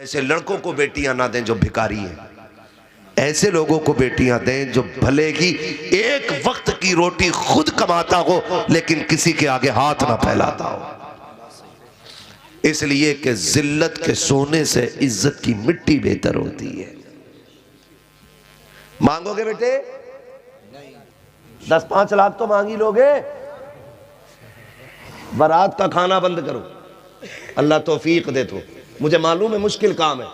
ऐसे लड़कों को बेटियां ना दें जो भिखारी हैं, ऐसे लोगों को बेटियां दें जो भले ही एक वक्त की रोटी खुद कमाता हो लेकिन किसी के आगे हाथ ना फैलाता हो। इसलिए कि जिल्लत के सोने से इज्जत की मिट्टी बेहतर होती है। मांगोगे बेटे 10-5 लाख तो मांग ही लोगे। बारात का खाना बंद करो, अल्लाह तौफीक दे। तो मुझे मालूम है मुश्किल काम है,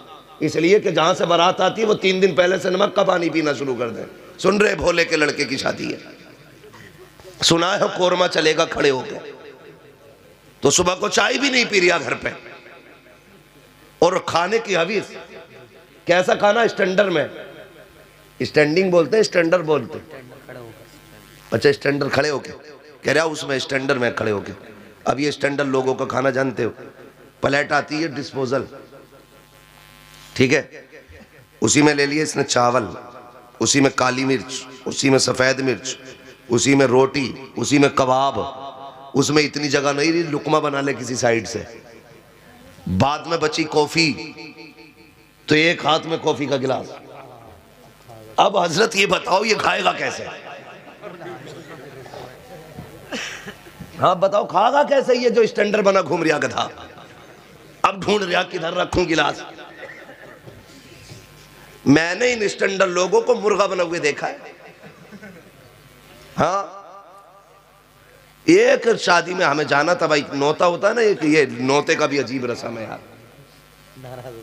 इसलिए कि जहां से बारात आती है वो 3 दिन पहले से नमक का पानी पीना शुरू कर दे। सुन रहे, भोले के लड़के की शादी है, सुना है कोरमा चलेगा खड़े होकर, तो सुबह को चाय भी नहीं पी रिया घर पे। और खाने की हवीस, कैसा खाना? स्टैंडर्ड में, स्टैंडिंग बोलते हैं, स्टैंडर्ड बोलते। अच्छा, स्टैंडर्ड खड़े होके कह रहा, उसमें स्टैंडर्ड में खड़े होके। अब ये स्टैंडर्ड लोगों का खाना जानते हो, प्लेट आती है डिस्पोजल, ठीक है, उसी में ले लिए इसने चावल, उसी में काली मिर्च, उसी में सफेद मिर्च, उसी में रोटी, उसी में कबाब, उसमें इतनी जगह नहीं रही लुकमा बना ले किसी साइड से। बाद में बची कॉफी, तो एक हाथ में कॉफी का गिलास। अब हजरत ये बताओ ये खाएगा कैसे? हाँ बताओ, खाएगा कैसे ये जो स्टैंडर्ड बना घूम रिया गधा? अब ढूंढ रिया किधर रखूं गिलास। मैंने इन स्टैंडर्ड लोगों को मुर्गा बना हुए देखा है। हाँ, एक शादी में हमें जाना था भाई, नौता होता है ना, एक ये नौते का भी अजीब रस्म है यार।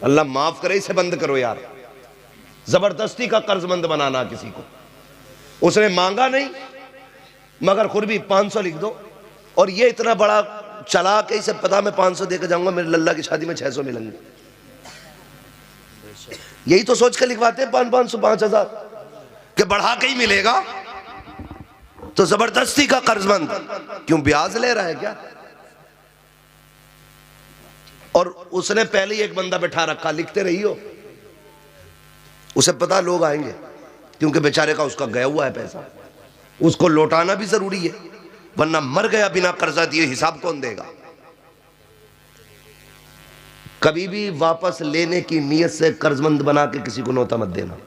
अल्लाह माफ करे, इसे बंद करो यार। जबरदस्ती का कर्जमंद बनाना किसी को, उसने मांगा नहीं मगर खुद भी 500 लिख दो, और ये इतना बड़ा चला के इसे पता मैं 500 देकर जाऊंगा, मेरे लल्ला की शादी में 600 मिलेंगे। यही तो सोच के लिखवाते हैं 500, 5000 के बढ़ा के ही मिलेगा। तो जबरदस्ती का कर्जमंद क्यों? ब्याज ले रहा है क्या? और उसने पहले ही एक बंदा बैठा रखा, लिखते रही हो, उसे पता लोग आएंगे, क्योंकि बेचारे का उसका गया हुआ है पैसा, उसको लौटाना भी जरूरी है, वरना मर गया बिना कर्जा दिए हिसाब कौन देगा? कभी भी वापस लेने की नीयत से कर्जमंद बना के किसी को नौता मत देना,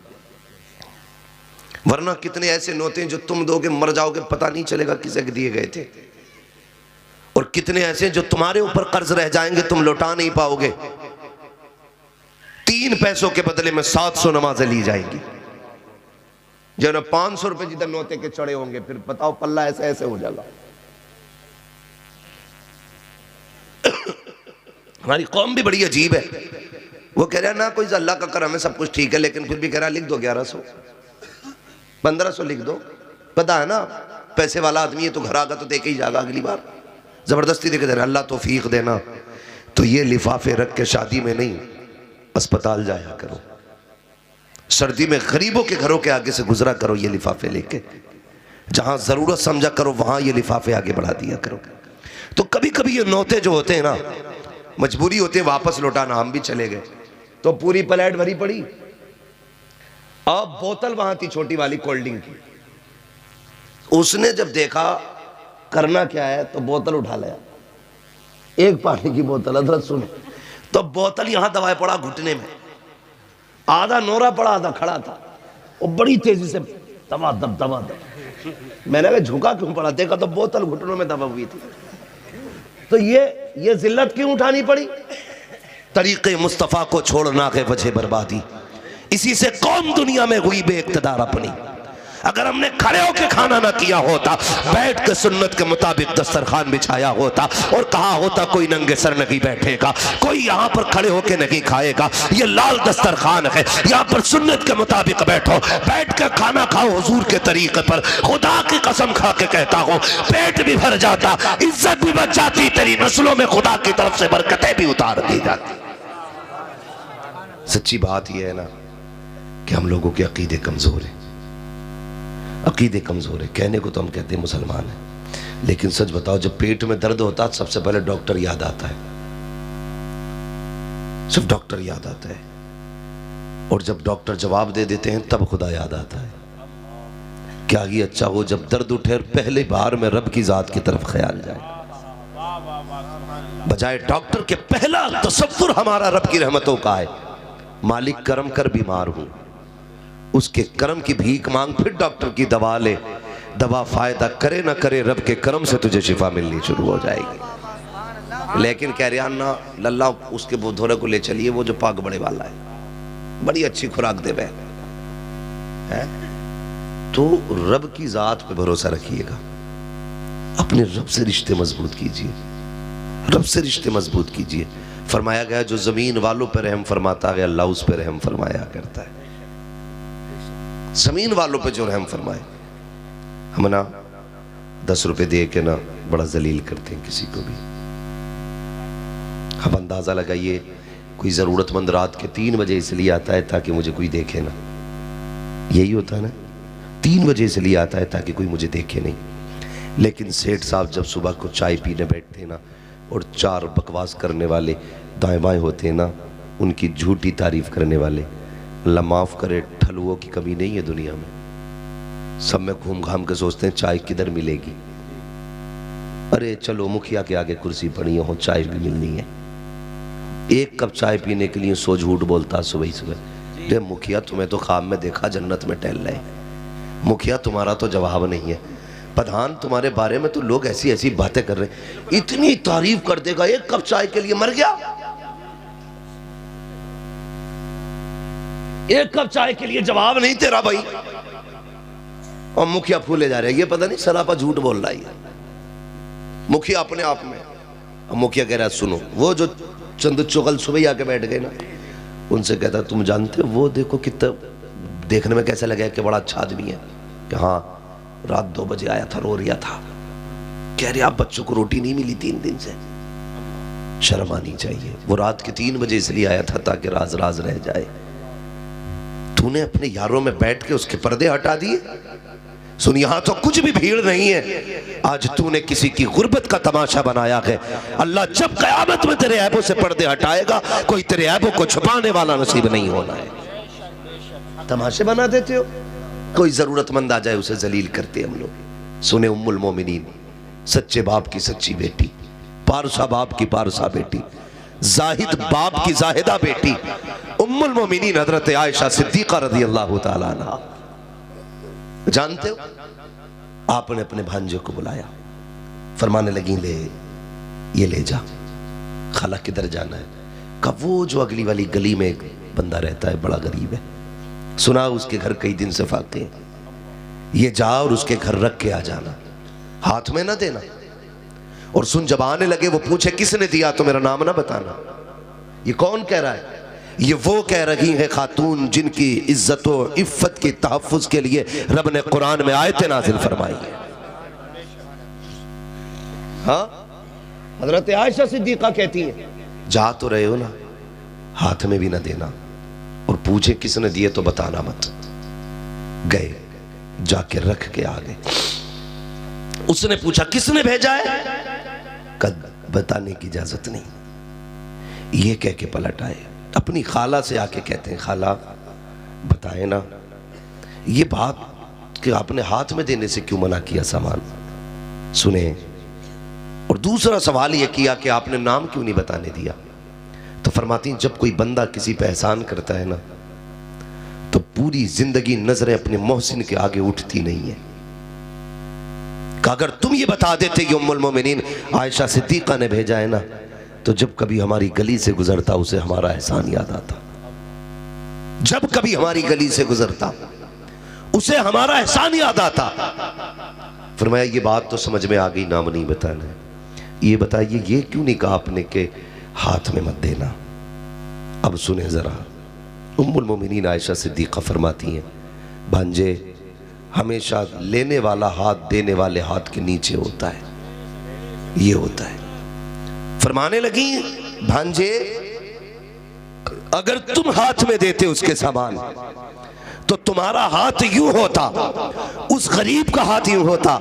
वरना कितने ऐसे नौते हैं जो तुम दोगे मर जाओगे पता नहीं चलेगा किसे दिए गए थे, और कितने ऐसे जो तुम्हारे ऊपर कर्ज रह जाएंगे, तुम लौटा नहीं पाओगे। 3 पैसों के बदले में 700 नमाजें ली जाएंगी। जो ना 500 रुपए जिधर नौते के चढ़े होंगे, फिर बताओ पल्ला ऐसे ऐसे हो जाएगा। हमारी कौम भी बड़ी अजीब है। वो कह रहा है ना कोई अल्लाह का करम है, सब कुछ ठीक है, लेकिन फिर भी कह रहा लिख दो 1100, 1500 लिख दो। पता है ना पैसे वाला आदमी है, तो घर आगा तो दे के ही जाएगा अगली बार, जबरदस्ती देके दे रहा। अल्लाह तौफीक देना। तो ये लिफाफे रख के शादी में नहीं, अस्पताल जाया करो, सर्दी में गरीबों के घरों के आगे से गुजरा करो ये लिफाफे लेके, जहां जरूरत समझा करो वहां ये लिफाफे आगे बढ़ा दिया करो। तो कभी कभी ये नौते जो होते हैं ना, मजबूरी होते हैं वापस लौटाना। हम भी चले गए तो पूरी प्लेट भरी पड़ी, अब बोतल वहां थी छोटी वाली कोल्ड ड्रिंक की, उसने जब देखा करना क्या है तो बोतल उठा लिया, एक पानी की बोतल। हजरत सुनो, तो बोतल यहां दबाए पड़ा घुटने में, आधा नोरा पड़ा आधा खड़ा था, वो बड़ी तेजी से दबा दब दबा दब। मैंने कहा झुका क्यों पड़ा? देखा तो बोतल घुटनों में दबा हुई थी। तो ये जिल्लत क्यों उठानी पड़ी? तरीके मुस्तफ़ा को छोड़ना के वजह बर्बादी। इसी से कौम दुनिया में हुई बेइक्तदार अपनी। अगर हमने खड़े होकर खाना ना किया होता, बैठ के सुन्नत के मुताबिक दस्तरखान बिछाया होता और कहा होता कोई नंगे सर नहीं बैठेगा, कोई यहाँ पर खड़े होकर नहीं खाएगा, ये लाल दस्तरखान है, यहाँ पर सुन्नत के मुताबिक बैठो, बैठ कर खाना खाओ हुजूर के तरीके पर। खुदा की कसम खा के कहता हूँ, पेट भी भर जाता, इज्जत भी बच जाती, तेरी नस्लों में खुदा की तरफ से बरकतें भी उतार दी जाती। सच्ची बात यह है ना कि हम लोगों के अकीदे कमजोर है, अकीदे कमजोर है। कहने को तो हम कहते हैं मुसलमान हैं, लेकिन सच बताओ जब पेट में दर्द होता है सबसे पहले डॉक्टर याद आता है, सिर्फ डॉक्टर याद आता है। और जब डॉक्टर जवाब दे देते हैं तब खुदा याद आता है। क्या ही अच्छा हो जब दर्द उठे और पहले बार में रब की जात की तरफ ख्याल जाए, बजाय डॉक्टर के पहला तसव्वुर हमारा रब की रहमतों का है। मालिक करम कर बीमार हूं, उसके करम की भीख मांग, फिर डॉक्टर की दवा ले, दवा फायदा करे ना करे, रब के करम से तुझे शिफा मिलनी शुरू हो जाएगी। लेकिन कह रहा ना लल्ला उसके बुधोरे को ले चलिए, वो जो पाग बड़े वाला है, बड़ी अच्छी खुराक दे है। तो रब की जात पे भरोसा रखिएगा, अपने रब से रिश्ते मजबूत कीजिए, रब से रिश्ते मजबूत कीजिए। फरमाया गया जो जमीन वालों पर रहम फरमाता है अल्लाह उस पर रहम फरमाया करता है। जमीन वालों पे जो रहम फरमाए। हम ना 10 रुपए दे के ना बड़ा जलील करते हैं किसी को भी। अब अंदाजा लगाइए, कोई जरूरतमंद रात के 3 बजे इसलिए आता है ताकि मुझे कोई देखे ना, यही होता है ना, 3 बजे इसलिए आता है ताकि कोई मुझे देखे नहीं। लेकिन सेठ साहब जब सुबह को चाय पीने बैठते ना, और 4 बकवास करने वाले दाएं बाएं होते हैं ना, उनकी झूठी तारीफ करने वाले, अल्लाह माफ़ करे, ठलुओं की कमी नहीं है दुनिया में। सब में घूम घाम के सोचते हैं चाय किधर मिलेगी। अरे चलो मुखिया के आगे कुर्सी पड़ी हो, चाय भी मिलनी है। 1 कप चाय पीने के लिए सो झूठ बोलता सुबह सुबह। रे मुखिया तुम्हें तो ख्वाब में देखा जन्नत में टहल रहे। मुखिया तुम्हारा तो जवाब नहीं है। प्रधान तुम्हारे बारे में तो लोग ऐसी ऐसी बातें कर रहे हैं, इतनी तारीफ कर देगा, 1 कप चाय के लिए मर गया। 1 कप चाय के लिए जवाब नहीं तेरा भाई। और मुखिया फूले जा रहे हैं, ये पता नहीं सरापा झूठ बोल रहा है मुखिया अपने आप में। और मुखिया कह रहा है सुनो, वो जो चंद चुगल सुबह आके बैठ गए ना, उनसे कहता तुम जानते हो वो देखो कितना देखने में कैसा लगा कि बड़ा अच्छा आदमी है। कि हाँ रात 2 बजे आया था, रो रिया था। कह रहे आप बच्चों को रोटी नहीं मिली 3 दिन से, शर्म आनी चाहिए। वो रात के 3 बजे इसलिए आया था ताकि राज राज रह जाए। तूने अपने यारों में बैठ के उसके पर्दे हटा दिए। सुन यहां तो कुछ भी भीड़ नहीं है, आज तूने किसी की गुर्बत का तमाशा बनाया है। अल्लाह जब कयामत में तेरे ऐबों से पर्दे हटाएगा, कोई तेरे ऐबों को छुपाने वाला नसीब नहीं होना है। तमाशे बना देते हो, कोई जरूरतमंद आ जाए उसे जलील करते हम लोग। सुने उम्मुल मोमिनीन, सच्चे बाप की सच्ची बेटी, पारसा बाप की पारसा बेटी, जाहिद बाप की जाहिदा बेटी, उम्मुल मोमिनीन हजरत आयशा सिद्दीका रज़ी अल्लाह ताला अन्हा। जानते हो आपने अपने भांजे को बुलाया, फरमाने लगी ले ये ले जा। खाला किधर जाना है? कब वो जो अगली वाली गली में एक बंदा रहता है, बड़ा गरीब है, सुना उसके घर कई दिन से फाके हैं, ये जा और उसके घर रख के आ जाना, हाथ में ना देना। और सुन जब आने लगे वो पूछे किसने दिया तो मेरा नाम ना बताना। ये कौन कह रहा है? ये वो कह रही है खातून जिनकी इज्जत और इफ्फत के तहफ्फुज के लिए रब ने कुरान में आयतें नाज़िल फरमाई है। हाँ हजरत आयशा सिद्दीका कहती है जा तो रहे हो ना, हाथ में भी ना देना, और पूछे किसने दिए तो बताना मत। गए, जाके रख के आ गए। उसने पूछा किसने भेजा है? कद बताने की इजाजत नहीं। ये कह के पलट आए, अपनी खाला से आके कहते हैं खाला बताए ना ये बात कि आपने हाथ में देने से क्यों मना किया सामान। सुने, और दूसरा सवाल यह किया कि आपने नाम क्यों नहीं बताने दिया। तो फरमाती जब कोई बंदा किसी पे एहसान करता है ना, तो पूरी जिंदगी नजरें अपने मोहसिन के आगे उठती नहीं है। कि अगर तुम ये बता देते कि उम्मुल मोमिनीन आयशा सिद्दीका ने भेजा है ना, तो जब कभी हमारी गली से गुजरता उसे हमारा एहसान याद आता। जब कभी हमारी गली से गुजरता उसे हमारा एहसान याद आता। फरमाया ये बात तो समझ में आ गई, नाम नहीं बताना। ये बताइए ये क्यों नहीं कहा आपने के हाथ में मत देना। अब सुने जरा, उम्मुल मोमिनीन आयशा सिद्दीका फरमाती हैं भांजे हमेशा लेने वाला हाथ देने वाले हाथ के नीचे होता है, ये होता है। फरमाने लगी भांजे अगर तुम हाथ में देते उसके सामान तो तुम्हारा हाथ यूं होता, उस गरीब का हाथ यूं होता।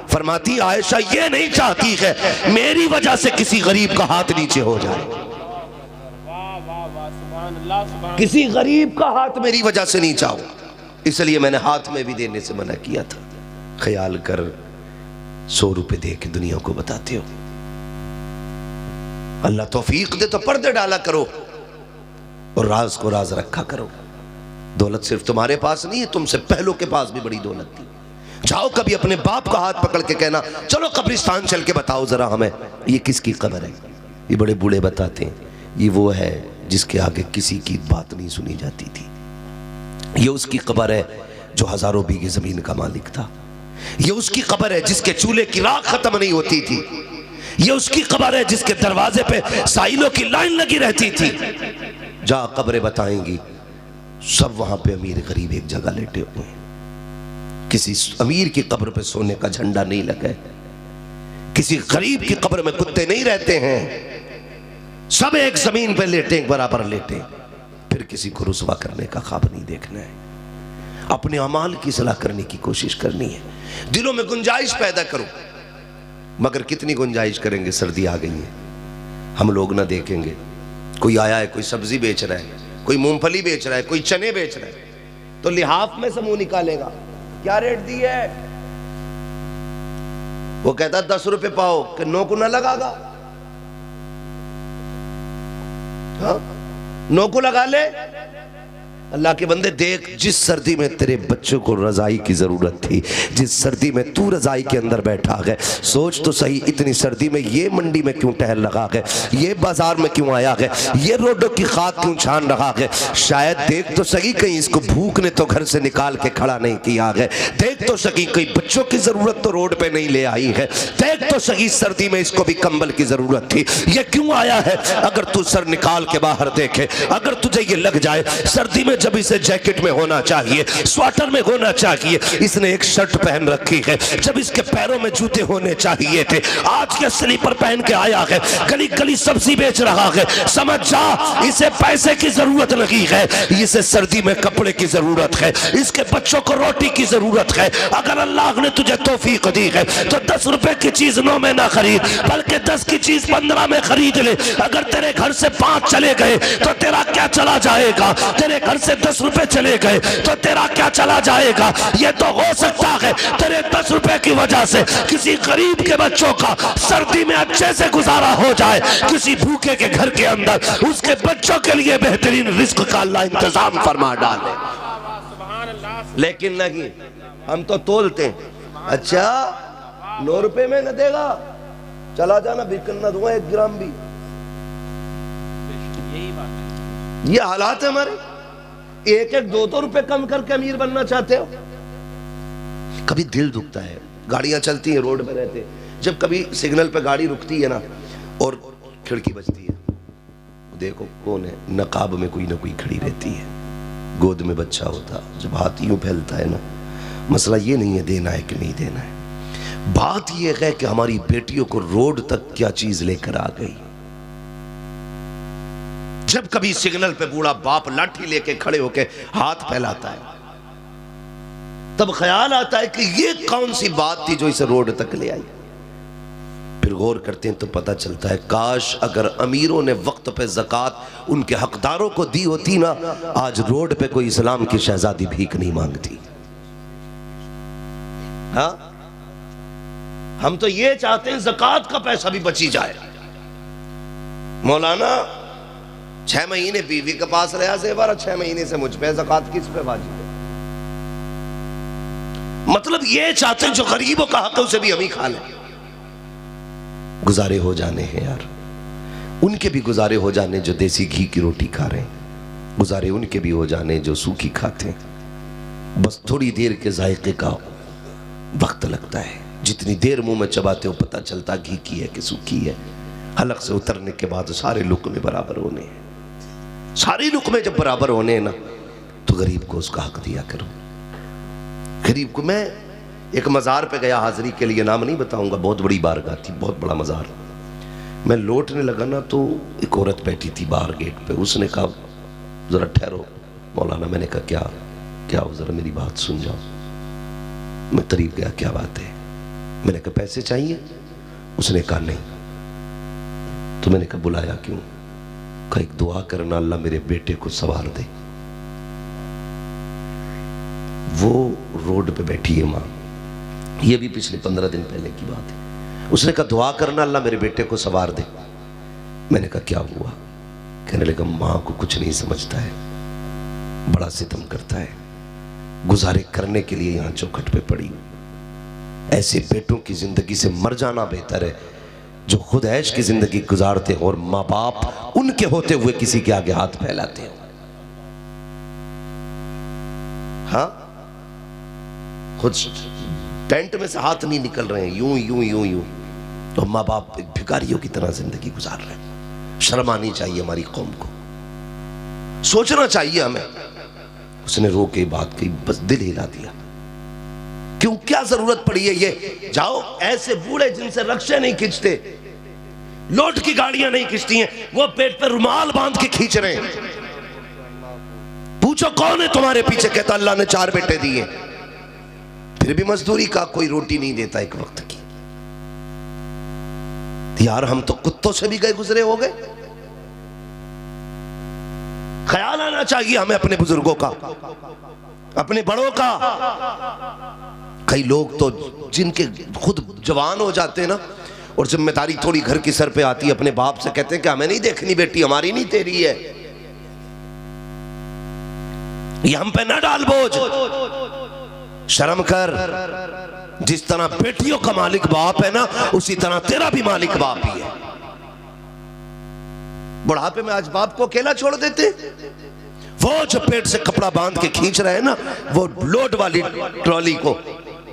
फरमाती आयशा ये नहीं चाहती है मेरी वजह से किसी गरीब का हाथ नीचे हो जाए, किसी गरीब का हाथ मेरी वजह से नीचा हो, इसलिए मैंने हाथ में भी देने से मना किया था। ख्याल कर 100 रुपए दे के दुनिया को बताते हो। अल्लाह तौफीक दे तो पर्दे डाला करो, और राज को राज रखा करो। दौलत सिर्फ तुम्हारे पास नहीं है, तुमसे पहलों के पास भी बड़ी दौलत थी। जाओ कभी अपने बाप का हाथ पकड़ के कहना, चलो कब्रिस्तान चल के बताओ जरा हमें ये किसकी कब्र है। ये बड़े बूढ़े बताते हैं, ये वो है जिसके आगे किसी की बात नहीं सुनी जाती थी। ये उसकी कब्र है जो हजारों बीघे जमीन का मालिक था। ये उसकी कब्र है जिसके चूल्हे की राख खत्म नहीं होती थी। ये उसकी कब्र है जिसके दरवाजे पे साइलों की लाइन लगी रहती थी। जा कब्रें बताएंगी, सब वहां पे अमीर गरीब एक जगह लेटे हुए हैं। किसी अमीर की कब्र पे सोने का झंडा नहीं लगा है, किसी गरीब की कब्र में कुत्ते नहीं रहते हैं। सब एक जमीन पे लेटे, बराबर लेटे। फिर किसी को रुसवा करने का ख्वाब नहीं देखना है, अपने अमाल की सलाह करने की कोशिश करनी है। दिलों में गुंजाइश पैदा करो, मगर कितनी गुंजाइश करेंगे, सर्दी आ गई है, हम लोग ना देखेंगे। कोई आया है, कोई सब्जी बेच रहा है, कोई मूंगफली बेच रहा है, कोई चने बेच रहा है, तो लिहाफ में से मुंह निकालेगा, क्या रेट दी है? वो कहता 10 रुपए पाओ, कि 9 को ना लगागा, हाँ 9 को लगा ले। अल्लाह के बंदे देख, जिस सर्दी में तेरे बच्चों को रजाई की जरूरत थी, जिस सर्दी में तू रजाई के अंदर बैठा है, सोच तो सही इतनी सर्दी में ये मंडी में क्यों टहल लगा है, ये बाजार में क्यों आया है, ये रोडों की खाक क्यों छान रहा है। शायद देख तो सही कहीं इसको भूख ने तो घर से निकाल के खड़ा नहीं किया है। देख तो सही कहीं बच्चों की जरूरत तो रोड पे नहीं ले आई है। देख तो सही सर्दी में इसको भी कंबल की जरूरत थी, ये क्यों आया है। अगर तू सर निकाल के बाहर देखे, अगर तुझे ये लग जाए सर्दी में जब इसे जैकेट में होना चाहिए, स्वेटर में होना चाहिए, इसने एक शर्ट पहन रखी है, जब इसके पैरों में जूते होने चाहिए थे, आज के स्लीपर पहन के आया है, गली गली सब्जी बेच रहा है, समझ जा इसे पैसे की जरूरत नहीं है, इसे सर्दी में कपड़े की जरूरत है, इसके बच्चों को रोटी की जरूरत है। अगर अल्लाह ने तुझे तौफीक दी है तो 10 रुपए की चीज 9 में ना खरीद, बल्कि 10 की चीज 15 में खरीद ले। अगर तेरे घर से 5 चले गए तो तेरा क्या चला जाएगा, तेरे घर से 10 रुपए चले गए तो तेरा क्या चला जाएगा। ये तो हो सकता है तेरे 10 रुपए की वजह से किसी गरीब के बच्चों का सर्दी में अच्छे से गुजारा हो जाए, किसी भूखे के घर के अंदर उसके बच्चों के लिए बेहतरीन रिस्क का अल्लाह इंतजाम फरमा डाले। लेकिन नहीं, हम तो तोलते हैं, अच्छा 9 रुपए में न देगा, चला जाना, बिकन न दूंगा 1 ग्राम भी। ये हालात है हमारे। 1-1, 2-2 रुपए कम करके अमीर बनना चाहते हो। कभी दिल दुखता है, गाड़ियां चलती हैं, रोड पे रहते, जब कभी सिग्नल पे गाड़ी रुकती है ना और खिड़की बजती है, देखो कौन है, नकाब में कोई ना कोई खड़ी रहती है, गोद में बच्चा होता, जब हाथ यूं फैलता है ना, मसला ये नहीं है देना है कि नहीं देना है, बात यह है कि हमारी बेटियों को रोड तक क्या चीज लेकर आ गई। जब कभी सिग्नल पे बूढ़ा बाप लाठी लेके खड़े होके हाथ फैलाता है, तब ख्याल आता है कि ये कौन सी बात थी जो इसे रोड तक ले आई। फिर गौर करते हैं तो पता चलता है, काश अगर अमीरों ने वक्त पे ज़कात उनके हकदारों को दी होती ना, आज रोड पे कोई इस्लाम की शहजादी भीख नहीं मांगती। हाँ, हम तो ये चाहते हैं ज़कात का पैसा भी बची जाए। मौलाना 6 महीने बीवी के पास रहा सेवारा, 6 महीने से मुझ पे, ज़कात किस पे वाजिब है। मतलब ये चाहते हैं जो गरीबों का हक है उसे भी हम ही खा लें। गुजारे हो जाने हैं यार, उनके भी गुजारे हो जाने जो देसी घी की रोटी खा रहे हैं, गुजारे उनके भी हो जाने जो सूखी खाते हैं। बस थोड़ी देर के जायके का वक्त लगता है, जितनी देर मुंह में चबाते हो पता चलता घी की है कि सूखी है। हलक से उतरने के बाद सारे लुक़्मे बराबर होने हैं, सारे लुक़्मे जब बराबर होने हैं ना, तो गरीब को उसका हक दिया करो। गरीब को, मैं एक मज़ार पे गया हाज़री के लिए, नाम नहीं बताऊंगा, बहुत बड़ी बारगाह थी, बहुत बड़ा मज़ार। मैं लौटने लगा ना तो एक औरत बैठी थी बाहर गेट पे, उसने कहा ज़रा ठहरो मौलाना। मैंने कहा क्या क्या हो, ज़रा मेरी बात सुन जाओ। मैं करीब गया, क्या बात है? मैंने कहा पैसे चाहिए? उसने कहा नहीं। तो मैंने कहा बुलाया क्यों? कहा एक दुआ करना अल्लाह मेरे बेटे को सवार दे। वो रोड पे बैठी है माँ, ये भी पिछले 15 दिन पहले की बात है। उसने कहा दुआ करना अल्लाह मेरे बेटे को सवार दे। मैंने कहा क्या हुआ? कहने लगा माँ को कुछ नहीं समझता है, बड़ा सितम करता है, गुजारे करने के लिए यहाँ चौखट पे पड़ी। ऐसे बेटों की जिंदगी से मर जाना बेहतर है जो खुद ऐश की जिंदगी गुजारते और माँ बाप उनके होते हुए किसी के आगे हाथ फैलाते हो। हाँ, खुद टेंट में से हाथ नहीं निकल रहे हैं, यूं यूं यूं यूं, तो माँ बाप एक भिखारियों की तरह जिंदगी गुजार रहे हैं। शर्म आनी चाहिए हमारी कौम को, सोचना चाहिए हमें। उसने रो के बात कही, बस दिल हिला दिया। क्यों, क्या जरूरत पड़ी है ये? जाओ, ऐसे बूढ़े जिनसे रक्शे नहीं खींचते, लोट की गाड़ियां नहीं खींचती हैं, वो पेट पे रुमाल बांध के खींच रहे हैं। पूछो कौन है तुम्हारे पीछे? कहता अल्लाह ने 4 बेटे दिए, फिर भी मजदूरी का कोई रोटी नहीं देता एक वक्त की। यार हम तो कुत्तों से भी गए गुजरे हो गए। ख्याल आना चाहिए हमें अपने बुजुर्गों का, अपने बड़ों का। कई लोग तो जिनके खुद जवान हो जाते हैं ना, और जिम्मेदारी थोड़ी घर की सर पे आती है, अपने बाप से कहते हैं कि हमें नहीं देखनी बेटी, हमारी नहीं तेरी है, ये हम पे ना डाल बोझ, शर्म कर। जिस तरह बेटियों का मालिक बाप है ना, उसी तरह तेरा भी मालिक बाप ही है। बुढ़ापे में आज बाप को अकेला छोड़ देते। वो जो पेट से कपड़ा बांध के खींच रहे हैं ना, वो लोड वाली ट्रॉली को,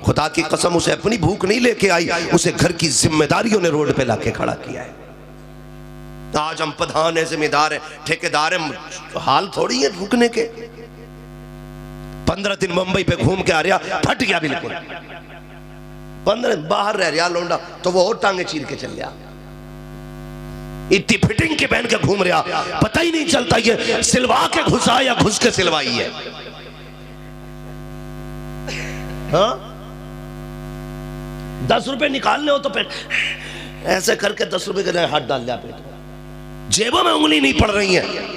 खुदा की कसम उसे अपनी भूख नहीं लेके आई, उसे घर की जिम्मेदारियों ने रोड पे लाके खड़ा किया है। आज हम प्रधान है, जिम्मेदार है, ठेकेदार है, हाल थोड़ी है रुकने के। 15 दिन मुंबई पे घूम के आ रहा, फट गया बिल्कुल। 15 बाहर रह रहा लौंडा, तो वो और टांगे चीर के चल गया। इतनी फिटिंग के पहन के घूम रहा, पता ही नहीं चलता ये सिलवा के घुसा या घुस के सिलवाई है। हाँ? 10 रुपए निकालने हो तो पेट ऐसे करके 10 रुपए के हाथ डाल दिया पेट, जेबों में उंगली नहीं पड़ रही है।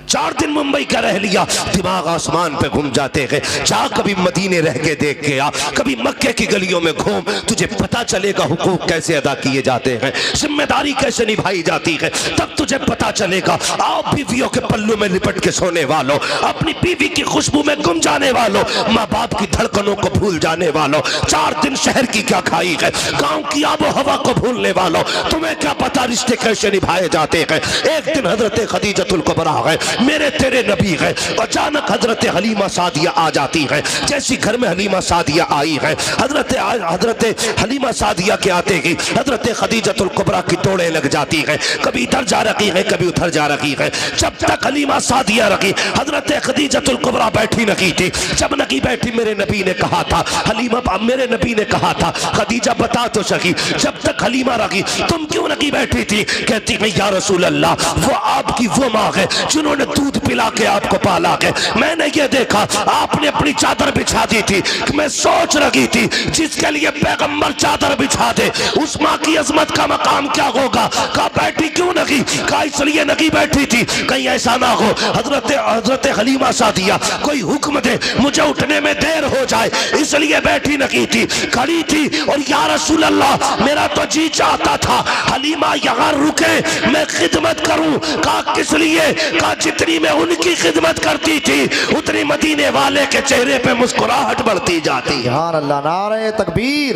4 दिन मुंबई का रह लिया, दिमाग आसमान पे घूम जाते हैं। जा कभी मदीने रह के देख के आ, कभी मक्के की गलियों में घूम, तुझे पता चलेगा हुकूक कैसे अदा किए जाते हैं, जिम्मेदारी कैसे निभाई जाती है। तब तुझे पता चलेगा। आओ बीवियों के पल्लू में लिपट के सोने वालों, अपनी बीवी की खुशबू में गुम जाने वालों, माँ बाप की धड़कनों को भूल जाने वालों, 4 दिन शहर की क्या खाई है, गाँव की आबो हवा को भूलने वालों, तुम्हें क्या पता रिश्ते कैसे निभाए जाते हैं। एक दिन हजरत खदीजतुल कुबरा है, मेरे तेरे नबी है, अचानक हजरत हलीमा सादिया आ जाती है। जैसी घर में हलीमा सादिया आई है, हजरत हलीमा सादिया के आते ही हजरत खदीजतुल कुबरा की दौड़े लग जाती है। कभी इधर जा रही है, कभी उधर जा रही है। जब तक हलीमा सादिया रखी, हजरत खदीजतुल कुबरा बैठी नहीं थी। जब नहीं बैठी, मेरे नबी ने कहा था, हलीमा, मेरे नबी ने कहा था, खदीजा बता तो सकी, जब तक हलीमा रखी तुम क्यों नहीं बैठी थी? कहती है या रसूल अल्लाह, वो आपकी वो माँ है जिन्होंने दूध पिला के आपको पाला है। मैंने ये देखा आपने अपनी चादर बिछा दी थी, मैं सोच रही थी जिसके लिए पैगंबर चादर बिछा दे, उस माँ की अजमत का मकाम क्या होगा। कहा बैठी क्यों नहीं? कहा इसलिए नहीं बैठी थी, कहीं ऐसा ना हो हजरत हलीमा सादिया कोई हुक्म दे, मुझे उठने में देर हो जाए, इसलिए बैठी नहीं थी, खड़ी थी। और या रसूल अल्लाह, मेरा तो जी चाहता था हलीमा यहाँ रुके, मैं खिदमत करूं। कहा किस लिए? कहा जितनी मैं उनकी खिदमत करती थी, उतनी मदीने वाले के चेहरे पे मुस्कुराहट बढ़ती जाती है। सुभान अल्लाह। नारे तकबीर,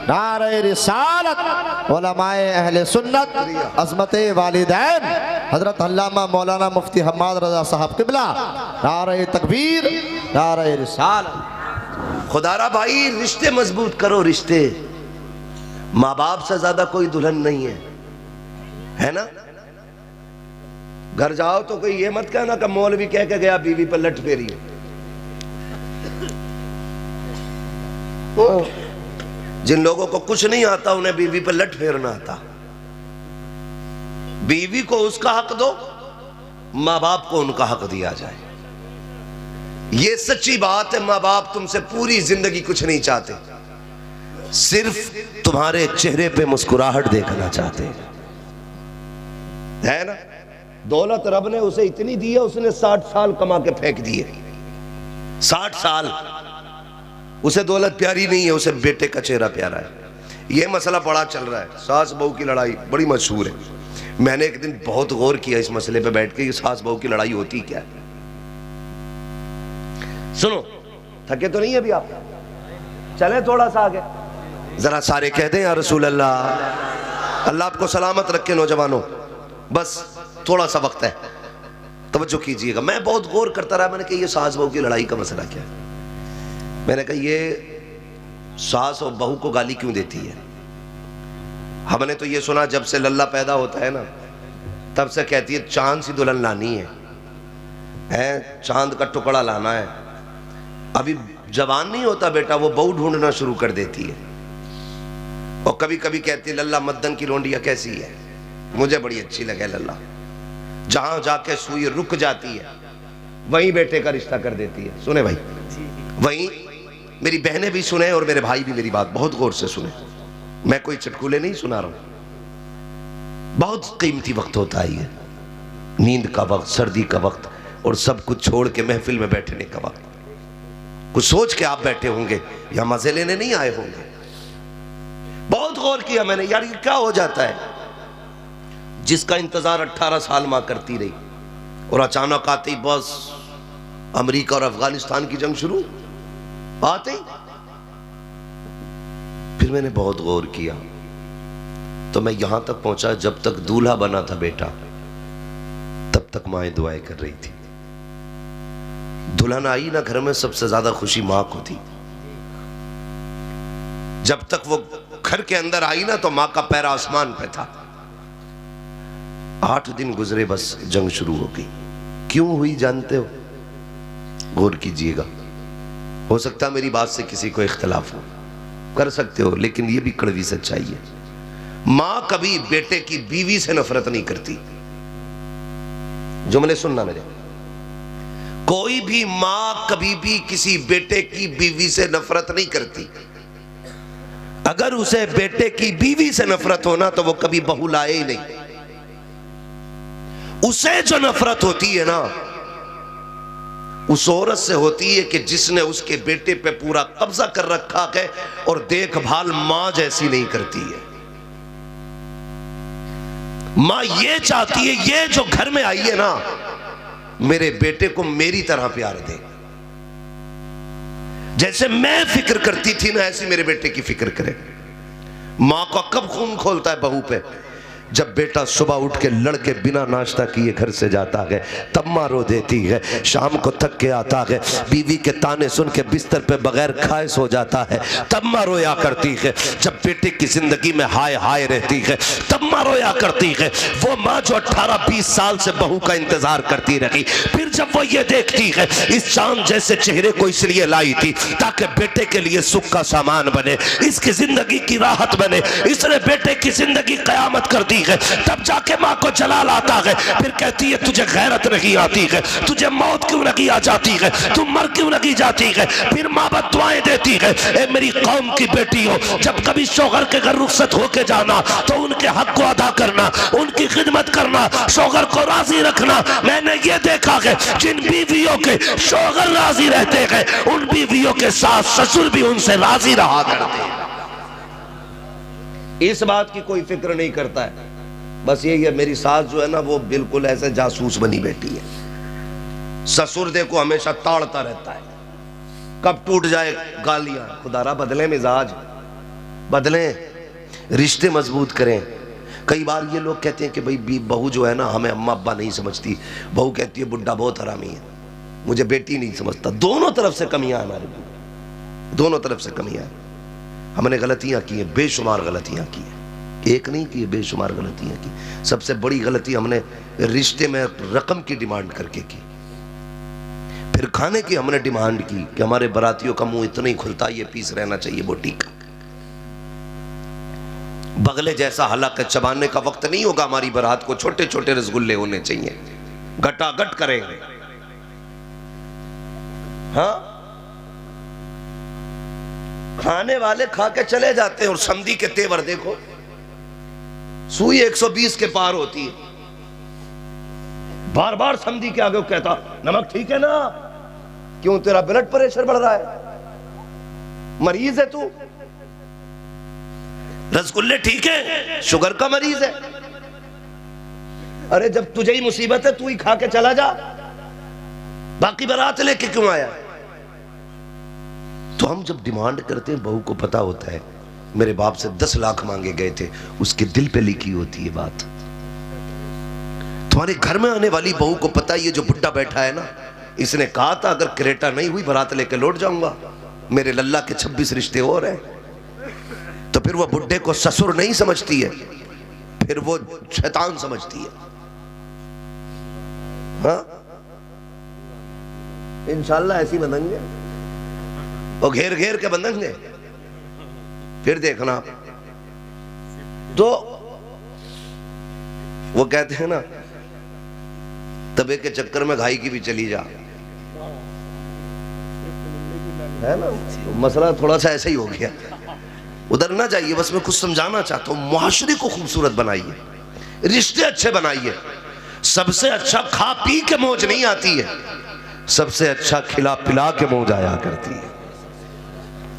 नारे रिसालत, उलमाए अहले सुन्नत, अज़मते वालिदैन, हजरत अल्लामा मौलाना मुफ्ती हम्माद रजा साहब किबला, नारे तकबीर, नारे रिसालत। खुदारा भाई, रिश्ते मजबूत करो, रिश्ते। माँ बाप से ज्यादा कोई दुल्हन नहीं है ना? घर जाओ तो कोई ये मत कहना कि मौलवी कह के गया बीवी पर लट फेरी। जिन लोगों को कुछ नहीं आता उन्हें बीवी पर लट फेरना आता। बीवी को उसका हक दो, माँ बाप को उनका हक दिया जाए। ये सच्ची बात है। माँ बाप तुमसे पूरी जिंदगी कुछ नहीं चाहते, सिर्फ तुम्हारे चेहरे पे मुस्कुराहट देखना चाहते है ना? दौलत रब ने उसे इतनी दी है, उसने 60 साल कमा के फेंक दिए। 60 साल उसे दौलत प्यारी नहीं है, उसे बेटे का चेहरा प्यारा है। ये मसला बड़ा चल रहा है, सास बहू की लड़ाई बड़ी मशहूर है। मैंने एक दिन बहुत गौर किया इस मसले पे बैठ के, ये सास बहू की लड़ाई होती क्या है। सुनो, थके तो नहीं है अभी आप? चले थोड़ा सा आगे, जरा सारे कह दें या रसूल अल्लाह। अल्लाह आपको सलामत रखे नौजवानों, बस थोड़ा सा वक्त है, तवज्जो कीजिएगा। मैं बहुत गौर करता रहा, मैंने कहा ये सास बहू की लड़ाई का मसला क्या है। मैंने कहा ये सास और बहू को गाली क्यों देती है। हमने तो ये सुना जब से लल्ला पैदा होता है ना, तब से कहती है चांद सी दुल्हन लानी है, चांद का टुकड़ा लाना है। अभी जवान नहीं होता बेटा, वो बहू ढूंढना शुरू कर देती है। और कभी कभी कहती है लल्ला मद्दन की लोंडिया कैसी है, मुझे बड़ी अच्छी लगे लल्ला। जहां जाके सुई रुक जाती है वहीं बेटे का रिश्ता कर देती है। सुने भाई, वहीं मेरी बहनें भी सुने और मेरे भाई भी मेरी बात बहुत गौर से सुने। मैं कोई चटकुले नहीं सुना रहा हूं। बहुत कीमती वक्त होता है ये, नींद का वक्त, सर्दी का वक्त, और सब कुछ छोड़ के महफिल में बैठने का वक्त। कुछ सोच के आप बैठे होंगे या मजे लेने नहीं आए होंगे। बहुत गौर किया मैंने, यार ये क्या हो जाता है। जिसका इंतजार 18 साल मां करती रही और अचानक आते ही बस अमेरिका और अफगानिस्तान की जंग शुरू आते ही। फिर मैंने बहुत गौर किया तो मैं यहां तक पहुंचा, जब तक दूल्हा बना था बेटा तब तक माएं दुआएं कर रही थी। दुल्हन आई ना घर में, सबसे ज्यादा खुशी मां को थी। जब तक वो घर के अंदर आई ना तो मां का पैर आसमान पे था। 8 दिन गुजरे, बस जंग शुरू हो गई। क्यों हुई जानते हो? गौर कीजिएगा। हो सकता है मेरी बात से किसी को इख्तिलाफ हो, कर सकते हो, लेकिन ये भी कड़वी सच्चाई है। मां कभी बेटे की बीवी से नफरत नहीं करती। जुमले सुनना मेरे, कोई भी मां कभी भी किसी बेटे की बीवी से नफरत नहीं करती। अगर उसे बेटे की बीवी से नफरत होना तो वो कभी बहू लाए ही नहीं। उसे जो नफरत होती है ना, उस औरत से होती है कि जिसने उसके बेटे पे पूरा कब्जा कर रखा है और देखभाल मां जैसी नहीं करती है। मां ये चाहती है ये जो घर में आई है ना, मेरे बेटे को मेरी तरह प्यार दे। जैसे मैं फिक्र करती थी ना, ऐसी मेरे बेटे की फिक्र करे। मां का कब खून खोलता है बहू पे? जब बेटा सुबह उठ के लड़के बिना नाश्ता किए घर से जाता है, तब मां रो देती है। शाम को थक के आता है, बीवी के ताने सुन के बिस्तर पे बगैर खाए सो जाता है, तब मां रोया करती है। जब बेटे की जिंदगी में हाय हाय रहती है, तब मां रोया करती है। वो मां जो 18-20 साल से बहू का इंतजार करती रही, फिर जब वो ये देखती है इस चांद जैसे चेहरे को इसलिए लाई थी ताकि बेटे के लिए सुख का सामान बने, इसकी जिंदगी की राहत बने, इसने बेटे की जिंदगी कयामत कर दी है, तब जाके मां को जलाल आता है। फिर कहती है तुझे गैरत नहीं आती है, तुझे मौत क्यों नहीं आ जाती है, तू मर क्यों नहीं जाती है। फिर मां बद्दुआएं देती है, ए मेरी कौम की बेटी हो, जब कभी शौहर के घर रुखसत होके जाना तो उनके हक को अदा करना, उनकी खिदमत करना, शौहर को राजी रखना। मैंने ये देखा है जिन बीवियों के शौहर राजी रहते हैं, उन बीवियों के साथ ससुर भी उनसे राजी रहा करते हैं। इस बात की कोई फिक्र नहीं करता है। बस यही है, मेरी सास जो है ना वो बिल्कुल ऐसे जासूस बनी बैठी है। ससुर देखो हमेशा ताड़ता रहता है, कब टूट जाए गालियां। खुदारा बदले मिजाज, बदले, रिश्ते मजबूत करें। कई बार ये लोग कहते हैं कि भाई बहू जो है ना हमें अम्मा अब्बा नहीं समझती। बहू कहती है बुड्ढा बहुत हरामी है, मुझे बेटी नहीं समझता। दोनों तरफ से कमियां हमारे, दोनों तरफ से कमियां हैं। हमने गलतियां की हैं, बेशुमार गलतियां की हैं, एक नहीं की, बेशुमार गलतियां की। सबसे बड़ी गलती हमने रिश्ते में रकम की डिमांड करके की। फिर खाने की हमने डिमांड की कि हमारे बारातियों का मुंह इतना ही खुलता, ये पीस रहना चाहिए बोटी का। बगले जैसा हालांकि चबाने का वक्त नहीं होगा हमारी बारात को, छोटे छोटे रसगुल्ले होने चाहिए, घटाघट करेंगे। हाँ, खाने वाले खा के चले जाते हैं और समधी के तेवर देखो, सुई 120 के पार होती है। बार बार समधी के आगे कहता नमक ठीक है ना, क्यों तेरा ब्लड प्रेशर बढ़ रहा है, मरीज है तू, रसगुल्ले ठीक है, शुगर का मरीज है। अरे जब तुझे ही मुसीबत है तू ही खा के चला जा, बाकी बारात लेके क्यों आया? तो हम जब डिमांड करते हैं, बहू को पता होता है मेरे बाप से 10 लाख मांगे गए थे, उसके दिल पे लिखी होती है बात। तुम्हारे घर में आने वाली बहू को पता है ये जो बुड्ढा बैठा है ना, इसने कहा था अगर क्रेटा नहीं हुई बारात लेके लौट जाऊंगा, मेरे लल्ला के 26 रिश्ते और हैं। तो फिर वो बुड्ढे को ससुर नहीं समझती है, फिर वो शैतान समझती है। हाँ इंशाल्लाह ऐसी बंधेंगे और घेर घेर के बंधेंगे, फिर देखना। तो वो कहते हैं ना, तबे के चक्कर में घाई की भी चली जा, है ना। मसला थोड़ा सा ऐसा ही हो गया, उधर ना जाइए। बस मैं कुछ समझाना चाहता हूं, मुआशरे को खूबसूरत बनाइए, रिश्ते अच्छे बनाइए। सबसे अच्छा खा पी के मौज नहीं आती है, सबसे अच्छा खिला पिला के मौज आया करती है।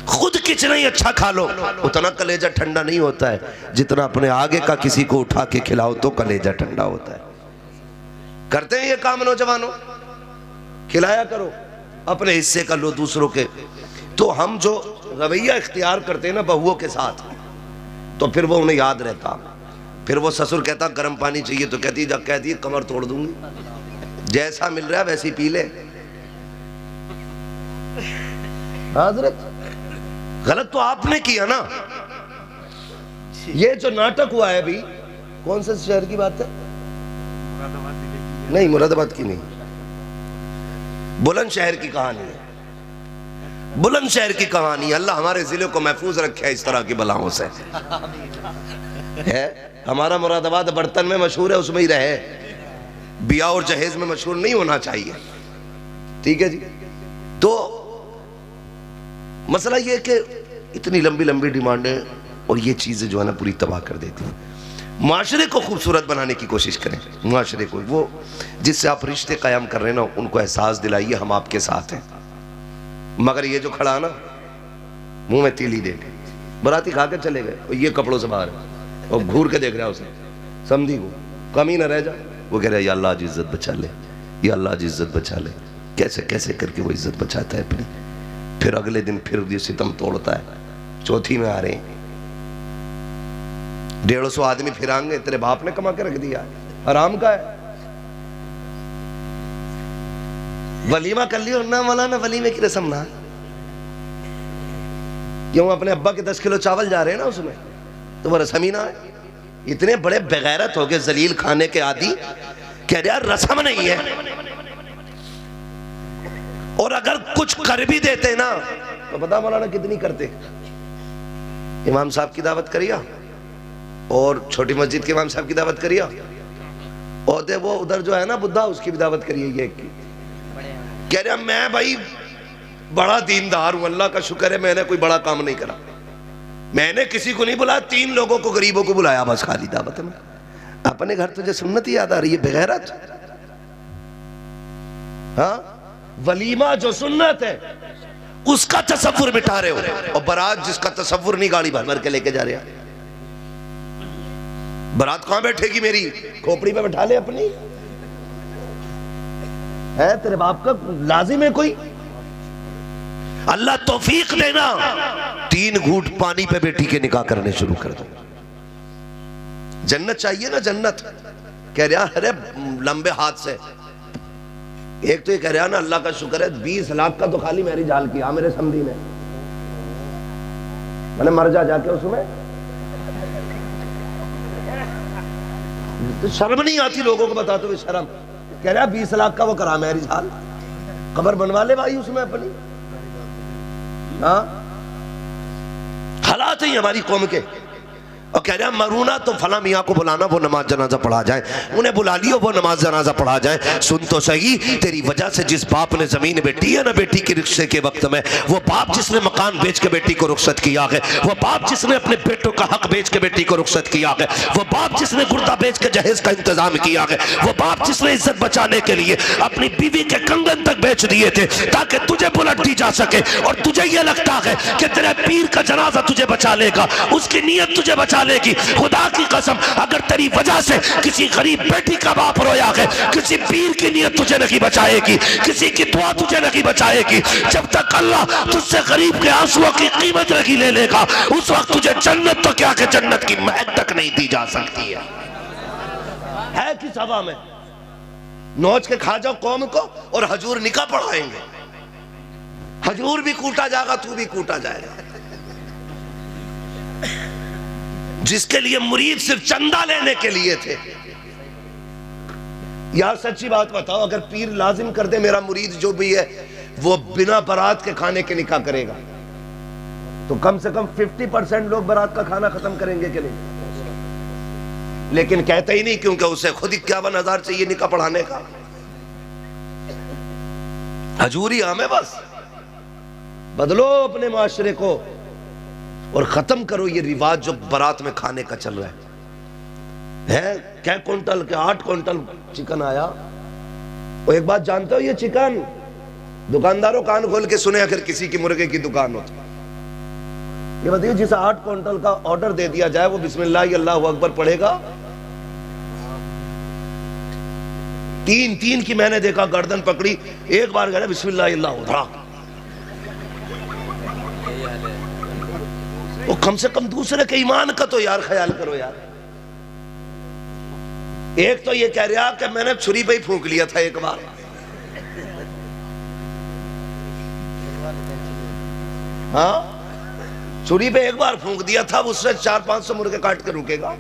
खुद कितना ही अच्छा खा लो, उतना कलेजा ठंडा नहीं होता है जितना अपने आगे का किसी को उठा के खिलाओ तो कलेजा ठंडा होता है। करते हैं ये काम नौजवानों, खिलाया करो, अपने हिस्से का लो दूसरों के। तो हम जो रवैया इख्तियार करते हैं ना बहुओं के साथ, तो फिर वो उन्हें याद रहता। फिर वो ससुर कहता गर्म पानी चाहिए तो कहती है कमर तोड़ दूंगी, जैसा मिल रहा है वैसे ही पी ले। हजरत गलत तो आपने किया ना। ये जो नाटक हुआ है अभी, कौन से शहर की बात है? नहीं, मुरादाबाद की नहीं, बुलंदशहर की कहानी है। बुलंदशहर की कहानी, अल्लाह हमारे जिले को महफूज रखे इस तरह की बलाओं से। है हमारा मुरादाबाद बर्तन में मशहूर है, उसमें ही रहे, बिया और जहेज में मशहूर नहीं होना चाहिए। ठीक है जी। तो मसला ये कि इतनी लंबी लंबी डिमांडें और ये चीजें जो है ना पूरी तबाह कर देती हैं। माशरे को खूबसूरत बनाने की कोशिश करें, माशरे को, वो जिससे आप रिश्ते कायम कर रहे हैं ना, उनको एहसास दिलाइए हम आपके साथ हैं। मगर ये जो खड़ा ना मुंह में तीली दे के, बराती खा के चले गए और ये कपड़ों से बाहर और घूर के देख रहा है उसे, समझी को कमी ना रह जाए। वो कह रहा है या अल्लाह आज इज्जत बचा ले, या अल्लाह आज इज्जत बचा ले। कैसे कैसे करके वो इज्जत बचाता है अपनी। फिर अगले दिन फिर ये सितम तोड़ता है। चौथी में आ रहे हैं, 150 आदमी फिर आएंगे, तेरे बाप ने कमा के रख दिया, हराम का है। वलीमा कर लियो ना मौलाना, वलीमे की रस्म ना, क्यों अपने अब्बा के 10 किलो चावल जा रहे हैं ना उसमें, तो वो रस्म ही ना है। इतने बड़े बेगैरत हो गए, जलील खाने के आदि, कह रहे यार रस्म नहीं है। और अगर कुछ कर भी देते ना तो बता मौलाना कितनी करते। इमाम साहब की दावत करिया और छोटी मस्जिद के इमाम साहब की दावत करिया, और वो उधर जो है ना बुद्धा, उसकी भी दावत करिए। ये कह रहा मैं भाई बड़ा दीनदार हूं, अल्लाह का शुक्र है मैंने कोई बड़ा काम नहीं करा, मैंने किसी को नहीं बुलाया, 3 लोगों को गरीबों को बुलाया बस खाली दावत में। अपने घर तुझे सुन्नत याद आ रही है बेगैरत। हाँ वलीमा जो सुन्नत है उसका तसव्वुर मिटा रहे हो, और बारात जिसका तसव्वुर नहीं गाड़ी भर भर के लेके जा रहे हैं। बारात कहां बैठेगी मेरी, खोपड़ी पे बैठा ले अपनी, है तेरे बाप का लाजिम है कोई। अल्लाह तौफीक देना, 3 घूंट पानी पे बेटी के निकाह करने शुरू कर दो। जन्नत चाहिए ना, जन्नत। कह रहा अरे लंबे हाथ से, एक तो ये कह रहा ना अल्लाह का शुक्र है 20 लाख का तो खाली मेरी जाल किया मेरे समधी ने, मैंने मर जाके उसमें। तो शर्म नहीं आती लोगों को बताते हुए, शर्म। कह रहा 20 लाख का वो करा मेरी जाल, कब्र बनवा ले भाई उसमें अपनी। हाँ हालात है हमारी कौम के। और कह रहा मरूना तो फला मियाँ को बुलाना, वो नमाज जनाजा पढ़ा जाए। उन्हें बुला लियो, वो नमाज जनाजा पढ़ा जाए। सुन तो सही, तेरी वजह से जिस बाप ने जमीन बेटी है ना बेटी के रिक्शे के वक्त में, वो बाप जिसने मकान बेच के बेटी को रुखसत किया है, वो बाप जिसने अपने बेटों का हक बेच के बेटी को रुखसत किया है, वो बाप जिसने गुर्दा बेच के जहेज का इंतजाम किया है, वो बाप जिसने इज्जत बचाने के लिए अपनी बीवी के कंगन तक बेच दिए थे ताकि तुझे बुलेट दी जा सके, और तुझे ये लगता है कि तेरे पीर का जनाजा तुझे बचा लेगा, उसकी नीयत तुझे बचा लेगी। खुदा की कसम, अगर तेरी वजह से किसी गरीब बेटी का बाप रोया है, किसी पीर की नीयत तुझे नहीं बचाएगी, किसी की दुआ तुझे नहीं बचाएगी। जब तक अल्लाह तुझसे गरीब के आंसुओं की कीमत नहीं ले लेगा, उस वक्त तुझे जन्नत तो क्या कि जन्नत की महक तक नहीं दी जा सकती है किस हवा में? नोच के खा जाओ कौम को और हजूर निकाह पढ़ाएंगे। हजूर भी कूटा जाएगा, तू भी कूटा जाएगा। जिसके लिए मुरीद सिर्फ चंदा लेने के लिए थे। यार सच्ची बात बताओ, अगर पीर लाजिम कर दे मेरा मुरीद जो भी है वो बिना बारात के खाने के निकाह करेगा, तो कम से कम 50% लोग बारात का खाना खत्म करेंगे कि नहीं? लेकिन कहते ही नहीं, क्योंकि उसे खुद 51,000 चाहिए निकाह पढ़ाने का। हजूरी आम है बस। बदलो अपने माशरे को और खत्म करो ये रिवाज जो बारात में खाने का चल रहा है। क्या क्विंटल के 8 क्विंटल चिकन आया। और एक बात जानते हो, ये चिकन दुकानदारों कान खोल के सुने अगर किसी की मुर्गे की दुकान हो तो। ये बताइए, जिसे 8 क्विंटल का ऑर्डर दे दिया जाए वो बिस्मिल्लाह अल्लाहु अकबर पढ़ेगा? 3 की मैंने देखा गर्दन पकड़ी, एक बार गया बिस्मिल्लाह अल्लाहु अकबर। वो कम से कम दूसरे के ईमान का तो यार ख्याल करो यार। एक तो ये कह रहा कि मैंने छुरी पे ही फूंक लिया था एक बार। हाँ, छुरी पे एक बार फूंक दिया था, उससे 400-500 मुर्गे काट के रुकेगा?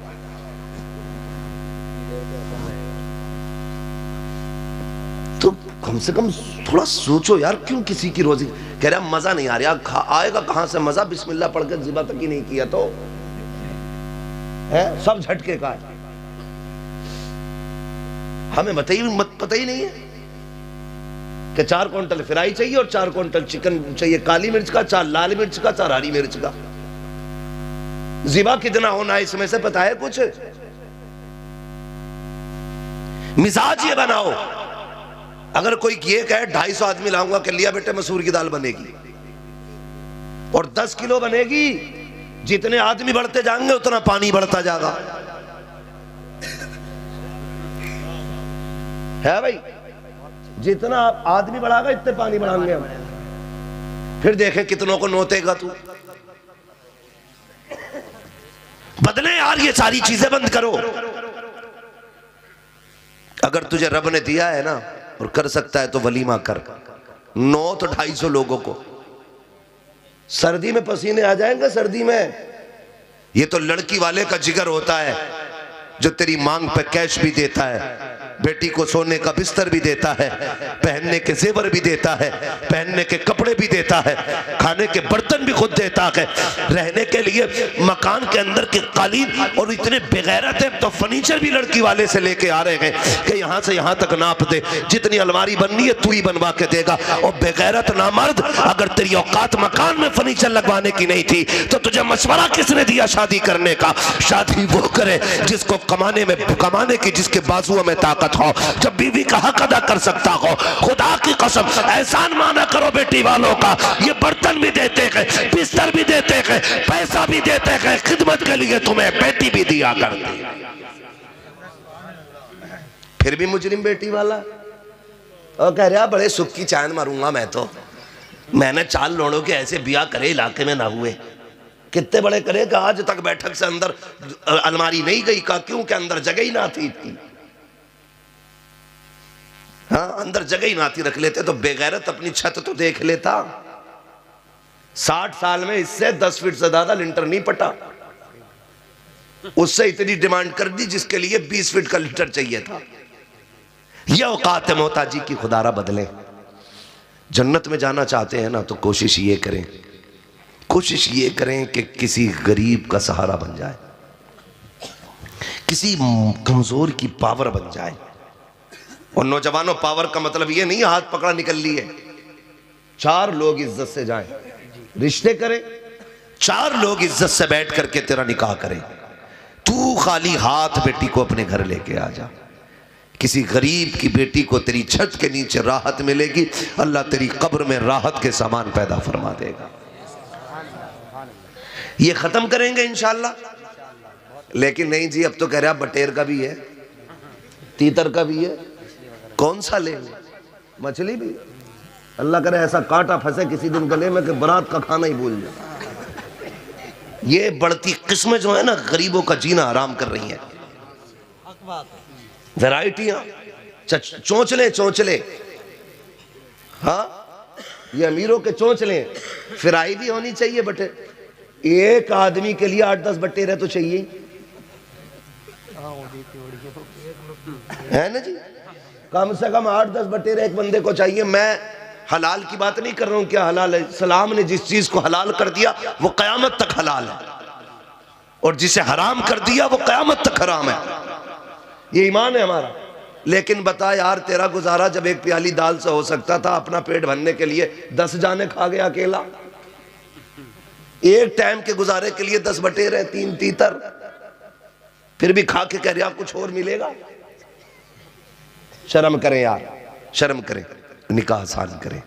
तो कम से कम थोड़ा सोचो यार, क्यों किसी की रोजी? कह रहा मजा नहीं आ रहा, आएगा कहां से मजा? बिस्मिल्लाह पढ़ के ज़िबा तक ही नहीं किया तो है, सब झटके का है। हमें पता ही नहीं है कि 4 क्विंटल फ्राई चाहिए और 4 क्विंटल चिकन चाहिए, काली मिर्च का, 4 लाल मिर्च का, 4 हरी मिर्च का। ज़िबा कितना होना है इसमें से पता है कुछ? मिजाज ये बनाओ, अगर कोई ये कहे 250 आदमी लाऊंगा, कर लिया बेटे मसूर की दाल बनेगी और 10 किलो बनेगी। जितने आदमी बढ़ते जाएंगे उतना पानी बढ़ता जाएगा, है भाई? जितना आदमी बढ़ागा इतने पानी बढ़ाएंगे हम। फिर देखे कितनों को नोतेगा तू। बदले यार, ये सारी चीजें बंद करो। अगर तुझे रब ने दिया है ना और कर सकता है तो वलीमा कर। 9 तो 250 लोगों को। सर्दी में पसीने आ जाएंगे, सर्दी में। ये तो लड़की वाले का जिगर होता है जो तेरी मांग पे कैश भी देता है, बेटी को सोने का बिस्तर भी देता है, पहनने के जेवर भी देता है, पहनने के कपड़े भी देता है, खाने के बर्तन भी खुद देता है, रहने के लिए मकान के अंदर के कालीन। और इतने बेगैरत है तो फर्नीचर भी लड़की वाले से लेके आ रहे हैं कि यहाँ से यहाँ तक नाप दे, जितनी अलमारी बननी है तू ही बनवा के देगा। और बेगैरत नामर्द, अगर तेरी औकात मकान में फर्नीचर लगवाने की नहीं थी तो तुझे मशवरा किसने दिया शादी करने का? शादी वो करे जिसको कमाने की जिसके बाजुओं में ताकत हो, जब बीवी का हक अदा कर सकता हो। खुदा की कसम, एहसान माना करो बेटी वालों का। ये बर्तन भी देते हैं, बिस्तर भी देते हैं, पैसा भी देते हैं, खिदमत के लिए तुम्हें बेटी भी दिया करती। फिर भी मुजरिम बेटी वाला और कह रहा बड़े सुख की चांद मारूंगा मैं तो। मैंने 4 लोड़ों के ऐसे ब्याह करे इलाके में ना हुए। कितने बड़े करे कि आज तक बैठक से अंदर अलमारी नहीं गई का, क्यों? के अंदर जगह ही ना थी। हाँ, अंदर जगह ही ना थी, रख लेते तो बेगैरत अपनी छत तो देख लेता। 60 साल में इससे 10 फीट से ज्यादा लिंटर नहीं पटा। उससे इतनी डिमांड कर दी जिसके लिए 20 फीट का लिंटर चाहिए था। यह औकात है मोहताजी की, खुदारा बदले। जन्नत में जाना चाहते हैं ना तो कोशिश ये करें कि किसी गरीब का सहारा बन जाए, किसी कमजोर की पावर बन जाए। और नौजवानों, पावर का मतलब ये नहीं हाथ पकड़ा निकल लिए। 4 लोग इज्जत से जाएं, रिश्ते करें, 4 लोग इज्जत से बैठ करके तेरा निकाह करें। तू खाली हाथ बेटी को अपने घर लेके आ जा। किसी गरीब की बेटी को तेरी छत के नीचे राहत मिलेगी, अल्लाह तेरी कब्र में राहत के सामान पैदा फरमा देगा। ये ख़त्म करेंगे इंशाअल्लाह। लेकिन नहीं जी, अब तो कह रहा बटेर का भी है, तीतर का भी है, कौन सा लेंगे? मछली भी। अल्लाह करे ऐसा कांटा फंसे किसी दिन गले में कि बारात का खाना ही भूल जाए। ये बढ़ती किस्में जो है ना, गरीबों का जीना आराम कर रही हैं। वैरायटियां, चोंचले चोंचले, हाँ ये अमीरों के चोंचले। फ्राई भी होनी चाहिए बटे, एक आदमी के लिए 8-10 बटेर तो चाहिए है ना जी। कम से कम 8-10 बटेर एक बंदे को चाहिए। मैं हलाल की बात नहीं कर रहा हूं, क्या हलाल है? इस्लाम ने जिस चीज को हलाल कर दिया वो कयामत तक हलाल है, और जिसे हराम कर दिया वो कयामत तक हराम है। ये ईमान है हमारा। लेकिन बता यार, तेरा गुजारा जब एक प्याली दाल से हो सकता था, अपना पेट भरने के लिए 10 जाने खा गया अकेला। एक टाइम के गुजारे के लिए 10 बटेर, 3 तीतर, फिर भी खा के कह रहे कुछ और मिलेगा। शर्म करें यार, शर्म करें, निकाह आसान करें।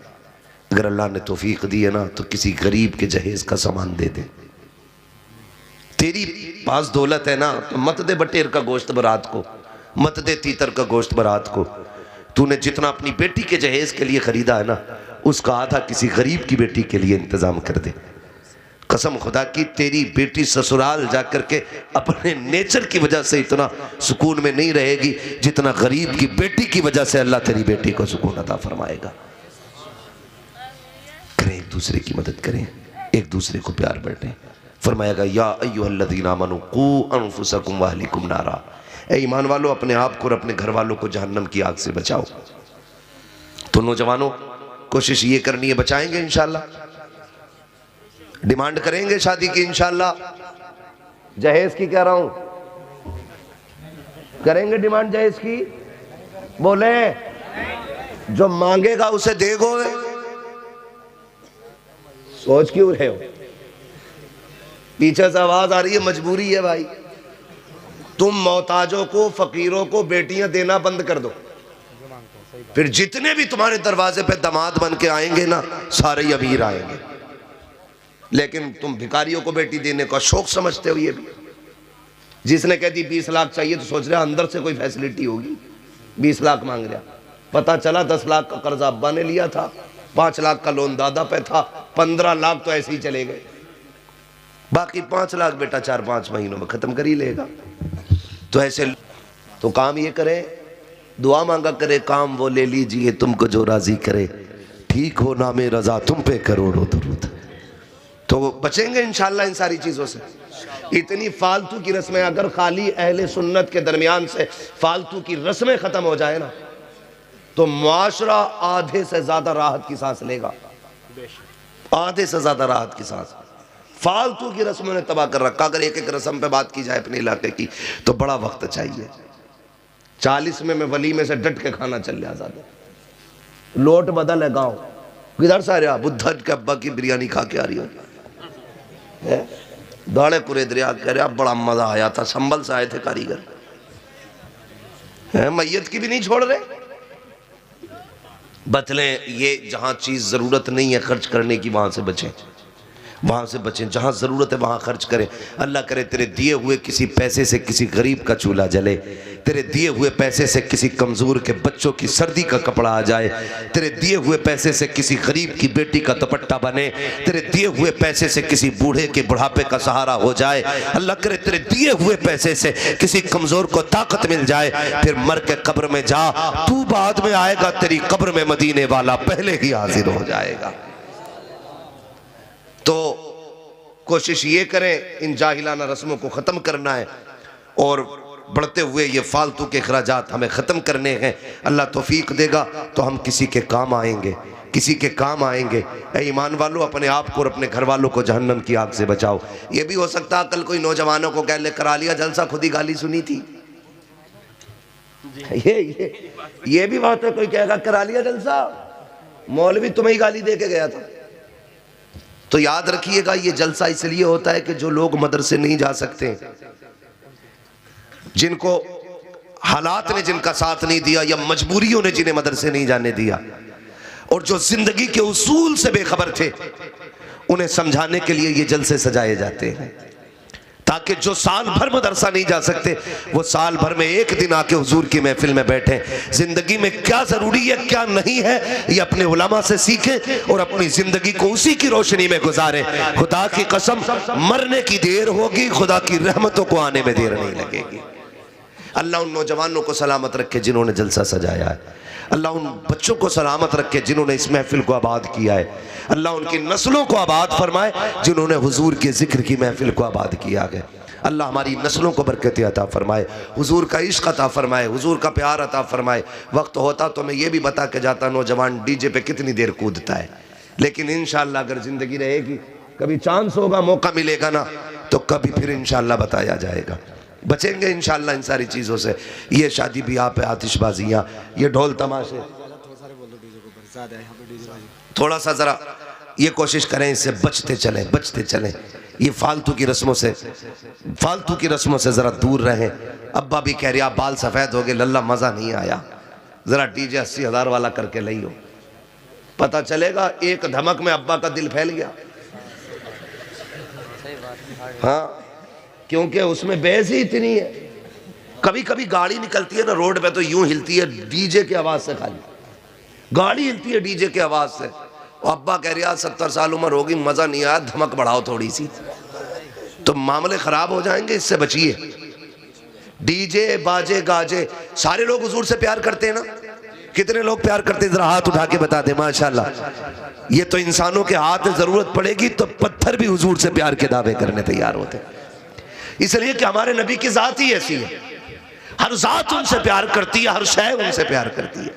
अगर अल्लाह ने तौफीक दी है ना, तो किसी गरीब के जहेज का सामान दे दे। तेरी पास दौलत है ना, तो मत दे बटेर का गोश्त बारात को, मत दे तीतर का गोश्त बारात को। तूने जितना अपनी बेटी के जहेज के लिए खरीदा है ना, उसका आधा किसी गरीब की बेटी के लिए इंतजाम कर दे। कसम खुदा की, तेरी बेटी ससुराल जाकर के अपने नेचर की वजह से इतना सुकून में नहीं रहेगी जितना गरीब की बेटी की वजह से अल्लाह तेरी बेटी को सुकून अता फरमाएगा। करें, एक दूसरे की मदद करें, एक दूसरे को प्यार बांटें। फरमाएगा या अय्युहल्लज़ीना आमनू कू अनफुसकुम व अहलिकुम नारा, ए ईमान वालों, अपने आप को और अपने घर वालों को जहन्नम की आग से बचाओ। तो नौजवानों, कोशिश ये करनी है, बचाएंगे इंशाअल्लाह। डिमांड करेंगे शादी की इंशाअल्लाह, जहेज की कह रहा हूं, करेंगे डिमांड जहेज की। बोले जो मांगेगा उसे देगो। सोच क्यों रहे हो? पीछे से आवाज आ रही है, मजबूरी है भाई। तुम मोहताजों को, फकीरों को बेटियां देना बंद कर दो, फिर जितने भी तुम्हारे दरवाजे पे दामाद बन के आएंगे ना, सारे ही अमीर आएंगे। लेकिन तुम भिखारियों को बेटी देने का शौक समझते हो। ये भी जिसने कह दी 20 लाख चाहिए तो सोच रहा अंदर से कोई फैसिलिटी होगी, 20 लाख मांग रहा। पता चला 10 लाख का कर्जा अब्बा ने लिया था, 5 लाख का लोन दादा पे था, 15 लाख तो ऐसे ही चले गए। बाकी 5 लाख बेटा 4-5 महीनों में खत्म कर ही लेगा। तो ऐसे तो काम ये करे, दुआ मांगा करे, काम वो ले लीजिए तुमको जो राजी करे, ठीक हो नामे रजा तुम पे करोड़ों दुरूद। तो बचेंगे इंशाअल्लाह इन सारी चीज़ों से। इतनी फालतू की रस्में, अगर खाली अहले सुन्नत के दरमियान से फालतू की रस्में ख़त्म हो जाए ना, तो मुआशरा आधे से ज़्यादा राहत की सांस लेगा, आधे से ज़्यादा राहत की सांस। फालतू की रस्मों ने तबाह कर रखा। अगर एक एक रस्म पे बात की जाए अपने इलाके की तो बड़ा वक्त चाहिए। 40 में मैं वलीमे से डट के खाना चल रहा ज़्यादा, लोट बदल है गाँव। किधर से आ रहा? बुद्धा के अब्बा की बिरयानी खा के आ रही हो। दाड़े पूरे दरिया कह रहा बड़ा मजा आया था, संभल से आए थे कारीगर, मैयत की भी नहीं छोड़ रहे। बतले ये जहां चीज जरूरत नहीं है खर्च करने की, वहां से बचें, वहां से बचें। जहां जरूरत है वहां खर्च करें। अल्लाह करे तेरे दिए हुए किसी पैसे से किसी गरीब का चूल्हा जले, तेरे दिए हुए पैसे से किसी कमजोर के बच्चों की सर्दी का कपड़ा आ जाए, तेरे दिए हुए पैसे से किसी गरीब की बेटी का दुपट्टा बने, तेरे दिए हुए पैसे से किसी बूढ़े के बुढ़ापे का सहारा हो जाए। अल्लाह करे तेरे दिए हुए पैसे से किसी कमजोर को ताकत मिल जाए। फिर मर के कब्र में जा, तू बाद में आएगा, तेरी कब्र में मदीने वाला पहले ही हाजिर हो जाएगा। तो कोशिश ये करें इन जाहिलाना रस्मों को ख़त्म करना है, और बढ़ते हुए ये फालतू के अखराजात हमें ख़त्म करने हैं। अल्लाह तौफीक देगा तो हम किसी के काम आएंगे, किसी के काम आएंगे। ऐ ईमान वालों, अपने आप को और अपने घर वालों को जहन्नम की आग से बचाओ। ये भी हो सकता है कल कोई नौजवानों को कह ले करा लिया जलसा, खुद ही गाली सुनी थी। ये भी बात है, कोई कहेगा करा लिया जलसा, मौलवी तुम्हें ही गाली दे के गया था। तो याद रखिएगा ये जलसा इसलिए होता है कि जो लोग मदरसे नहीं जा सकते, जिनको हालात ने जिनका साथ नहीं दिया या मजबूरियों ने जिन्हें मदरसे नहीं जाने दिया, और जो जिंदगी के उसूल से बेखबर थे, उन्हें समझाने के लिए ये जलसे सजाए जाते हैं, ताकि जो साल भर मदरसा नहीं जा सकते वो साल भर में एक दिन आके हुजूर की महफिल में बैठे, जिंदगी में क्या जरूरी है क्या नहीं है ये अपने उलमा से सीखें और अपनी जिंदगी को उसी की रोशनी में गुजारें। खुदा की कसम, मरने की देर होगी, खुदा की रहमतों को आने में देर नहीं लगेगी। अल्लाह उन नौजवानों को सलामत रखे जिन्होंने जलसा सजाया है, अल्लाह उन बच्चों को सलामत रखे जिन्होंने इस महफिल को आबाद किया है, अल्लाह उनकी नस्लों को आबाद फरमाए जिन्होंने हुजूर के जिक्र की महफिल को आबाद किया है। अल्लाह हमारी नस्लों को बरकत अता फरमाए, हुजूर का इश्क अता फरमाए, हुजूर का प्यार अता फरमाए। वक्त होता तो मैं ये भी बता के जाता नौजवान डीजे पे कितनी देर कूदता है, लेकिन इंशाअल्लाह अगर ज़िंदगी रहेगी, कभी चांस होगा, मौका मिलेगा ना, तो कभी फिर इंशाअल्लाह बताया जाएगा। बचेंगे इंशाअल्लाह इन सारी चीज़ों से। ये शादी ब्याह पे आतिशबाजियाँ, ये ढोल तमाशे, थोड़ा सा ज़रा ये कोशिश करें इससे बचते चलें, बचते चलें। ये फालतू की रस्मों से ज़रा दूर रहें। अब्बा भी कह रहे आप बाल सफ़ेद हो गए लल्ला, मज़ा नहीं आया, ज़रा डीजे 80,000 वाला करके लई हो, पता चलेगा एक धमक में अब्बा का दिल फैल गया। हाँ, क्योंकि उसमें बेस ही इतनी है। कभी कभी गाड़ी निकलती है ना रोड पे तो यूं हिलती है डीजे की आवाज़ से, खाली गाड़ी हिलती है डीजे की आवाज़ से। अब्बा कह रहे 70 साल उम्र होगी, मज़ा नहीं आया, धमक बढ़ाओ थोड़ी सी, तो मामले ख़राब हो जाएंगे, इससे बचिए। डीजे बाजे गाजे, सारे लोग हुजूर से प्यार करते हैं ना? कितने लोग प्यार करते हैं, जरा हाथ उठा के बता दे। माशाल्लाह, ये तो इंसानों के हाथ में ज़रूरत पड़ेगी तो पत्थर भी हुजूर से प्यार के दावे करने तैयार होते हैं, इसलिए कि हमारे नबी की ज़ात ही ऐसी है। हर ज़ात उनसे प्यार करती है, हर शय उनसे प्यार करती है,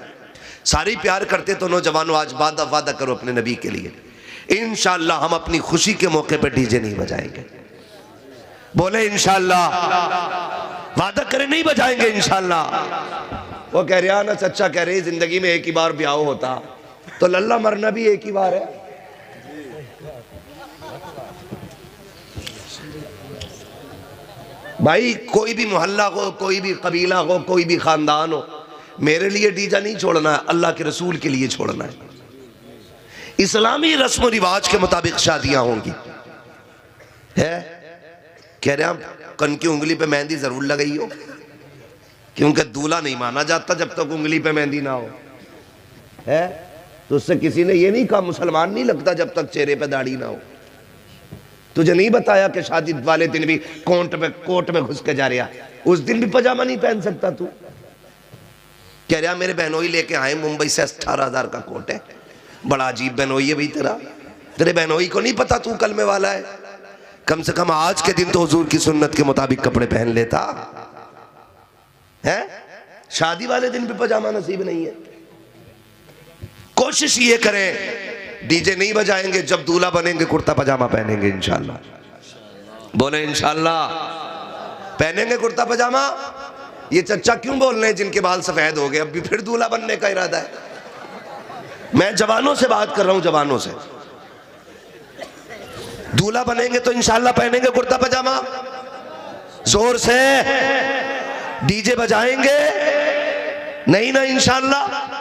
सारी प्यार करते। तो नौजवानों आज वादा करो अपने नबी के लिए, इंशाअल्लाह हम अपनी खुशी के मौके पर डीजे नहीं बजाएंगे। बोले इंशाअल्लाह, वादा करें नहीं बजाएंगे इंशाअल्लाह। वो कह रहा ना चचा, कह रही जिंदगी में एक ही बार ब्याह होता तो लल्ला मरना भी एक ही बार है। भाई कोई भी मोहल्ला हो, कोई भी कबीला हो, कोई भी खानदान हो, मेरे लिए डीजा नहीं छोड़ना है, अल्लाह के रसूल के लिए छोड़ना है। इस्लामी रस्म रिवाज के मुताबिक शादियां होंगी। है कह रहे हैं कन की उंगली पे मेहंदी जरूर लगाई हो, क्योंकि दूल्हा नहीं माना जाता जब तक उंगली पे मेहंदी ना हो। है तो उससे किसी ने ये नहीं कहा मुसलमान नहीं लगता जब तक चेहरे पे दाढ़ी ना हो। तुझे नहीं बताया कि शादी वाले दिन भी कोट में घुस के जा रहा, उस दिन भी पजामा नहीं पहन सकता तू। कह रहा मेरे बहनोई लेके आए मुंबई से, 18,000 का कोट है, बड़ा अजीब बहनोई है भाई तेरे बहनोई को नहीं पता तू कलमे वाला है? कम से कम आज के दिन तो हुजूर की सुन्नत के मुताबिक कपड़े पहन लेता है। शादी वाले दिन भी पजामा नसीब नहीं है। कोशिश ये करें डीजे नहीं बजाएंगे, जब दूल्हा बनेंगे कुर्ता पजामा पहनेंगे इंशाल्लाह। बोले इंशाल्लाह पहनेंगे कुर्ता पजामा। ये चच्चा क्यों बोल रहे हैं जिनके बाल सफेद हो गए, अब भी फिर दूल्हा बनने का इरादा है? मैं जवानों से बात कर रहा हूं, जवानों से। दूल्हा बनेंगे तो इंशाल्लाह पहनेंगे कुर्ता पजामा, जोर से डीजे बजाएंगे नहीं ना इंशाल्लाह।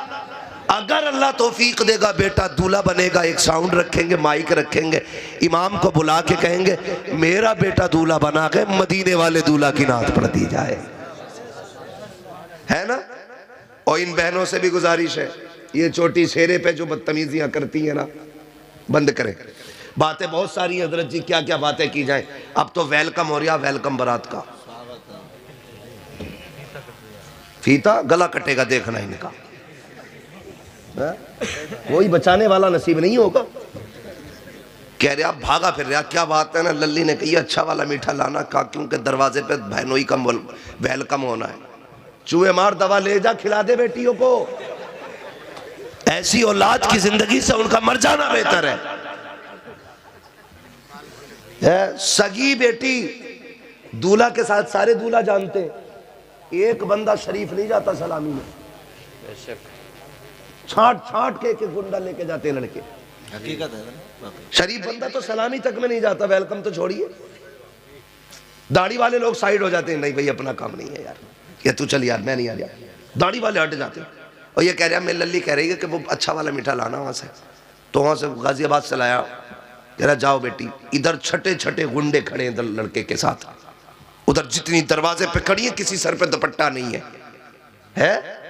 अगर अल्लाह तौफीक देगा बेटा दूल्हा बनेगा, एक साउंड रखेंगे, माइक रखेंगे, इमाम को बुला के कहेंगे मेरा बेटा दूल्हा बना के मदीने वाले दूल्हा की नात पढ़ दी जाए, है ना? और इन बहनों से भी गुजारिश है, ये छोटी शेरे पे जो बदतमीजियां करती हैं ना, बंद करें। बातें बहुत सारी हैं हजरत जी, क्या क्या बातें की जाए। अब तो वेलकम हो रहा, वेलकम बारात का फीता गला कटेगा, देखना इनका, कोई बचाने वाला नसीब नहीं होगा। कह रहे आप भागा फिर रहा, क्या बात है ना, लल्ली ने कही अच्छा वाला मीठा लाना का, क्योंकि दरवाजे पे बहनोई का वेलकम होना है। चूहे मार दवा ले जा, खिला दे बेटियों को। ऐसी औलाद की जिंदगी से उनका मर जाना बेहतर है। सगी बेटी दूल्हा के साथ सारे दूल्हा जानते हैं, एक बंदा शरीफ नहीं जाता सलामी में, छाट छाट के एक गुंडा लेके जाते हैं लड़के। हकीकत है, शरीफ बंदा तो सलामी तक में नहीं जाता, वेलकम तो छोड़िए। दाढ़ी वाले लोग साइड हो जाते हैं, नहीं भाई अपना काम नहीं है यार, या तू चल यार मैं नहीं आ रहा। दाढ़ी वाले हट जाते हैं। और ये कह रहा मेरी लल्ली कह रही है कि वो अच्छा वाला मीठा लाना वहाँ से, तो वहाँ से गाजियाबाद से लाया। कह रहा जाओ बेटी, इधर छठे छठे गुंडे खड़े इधर लड़के के साथ, उधर जितनी दरवाजे पे खड़ी है किसी सर पे दुपट्टा नहीं है?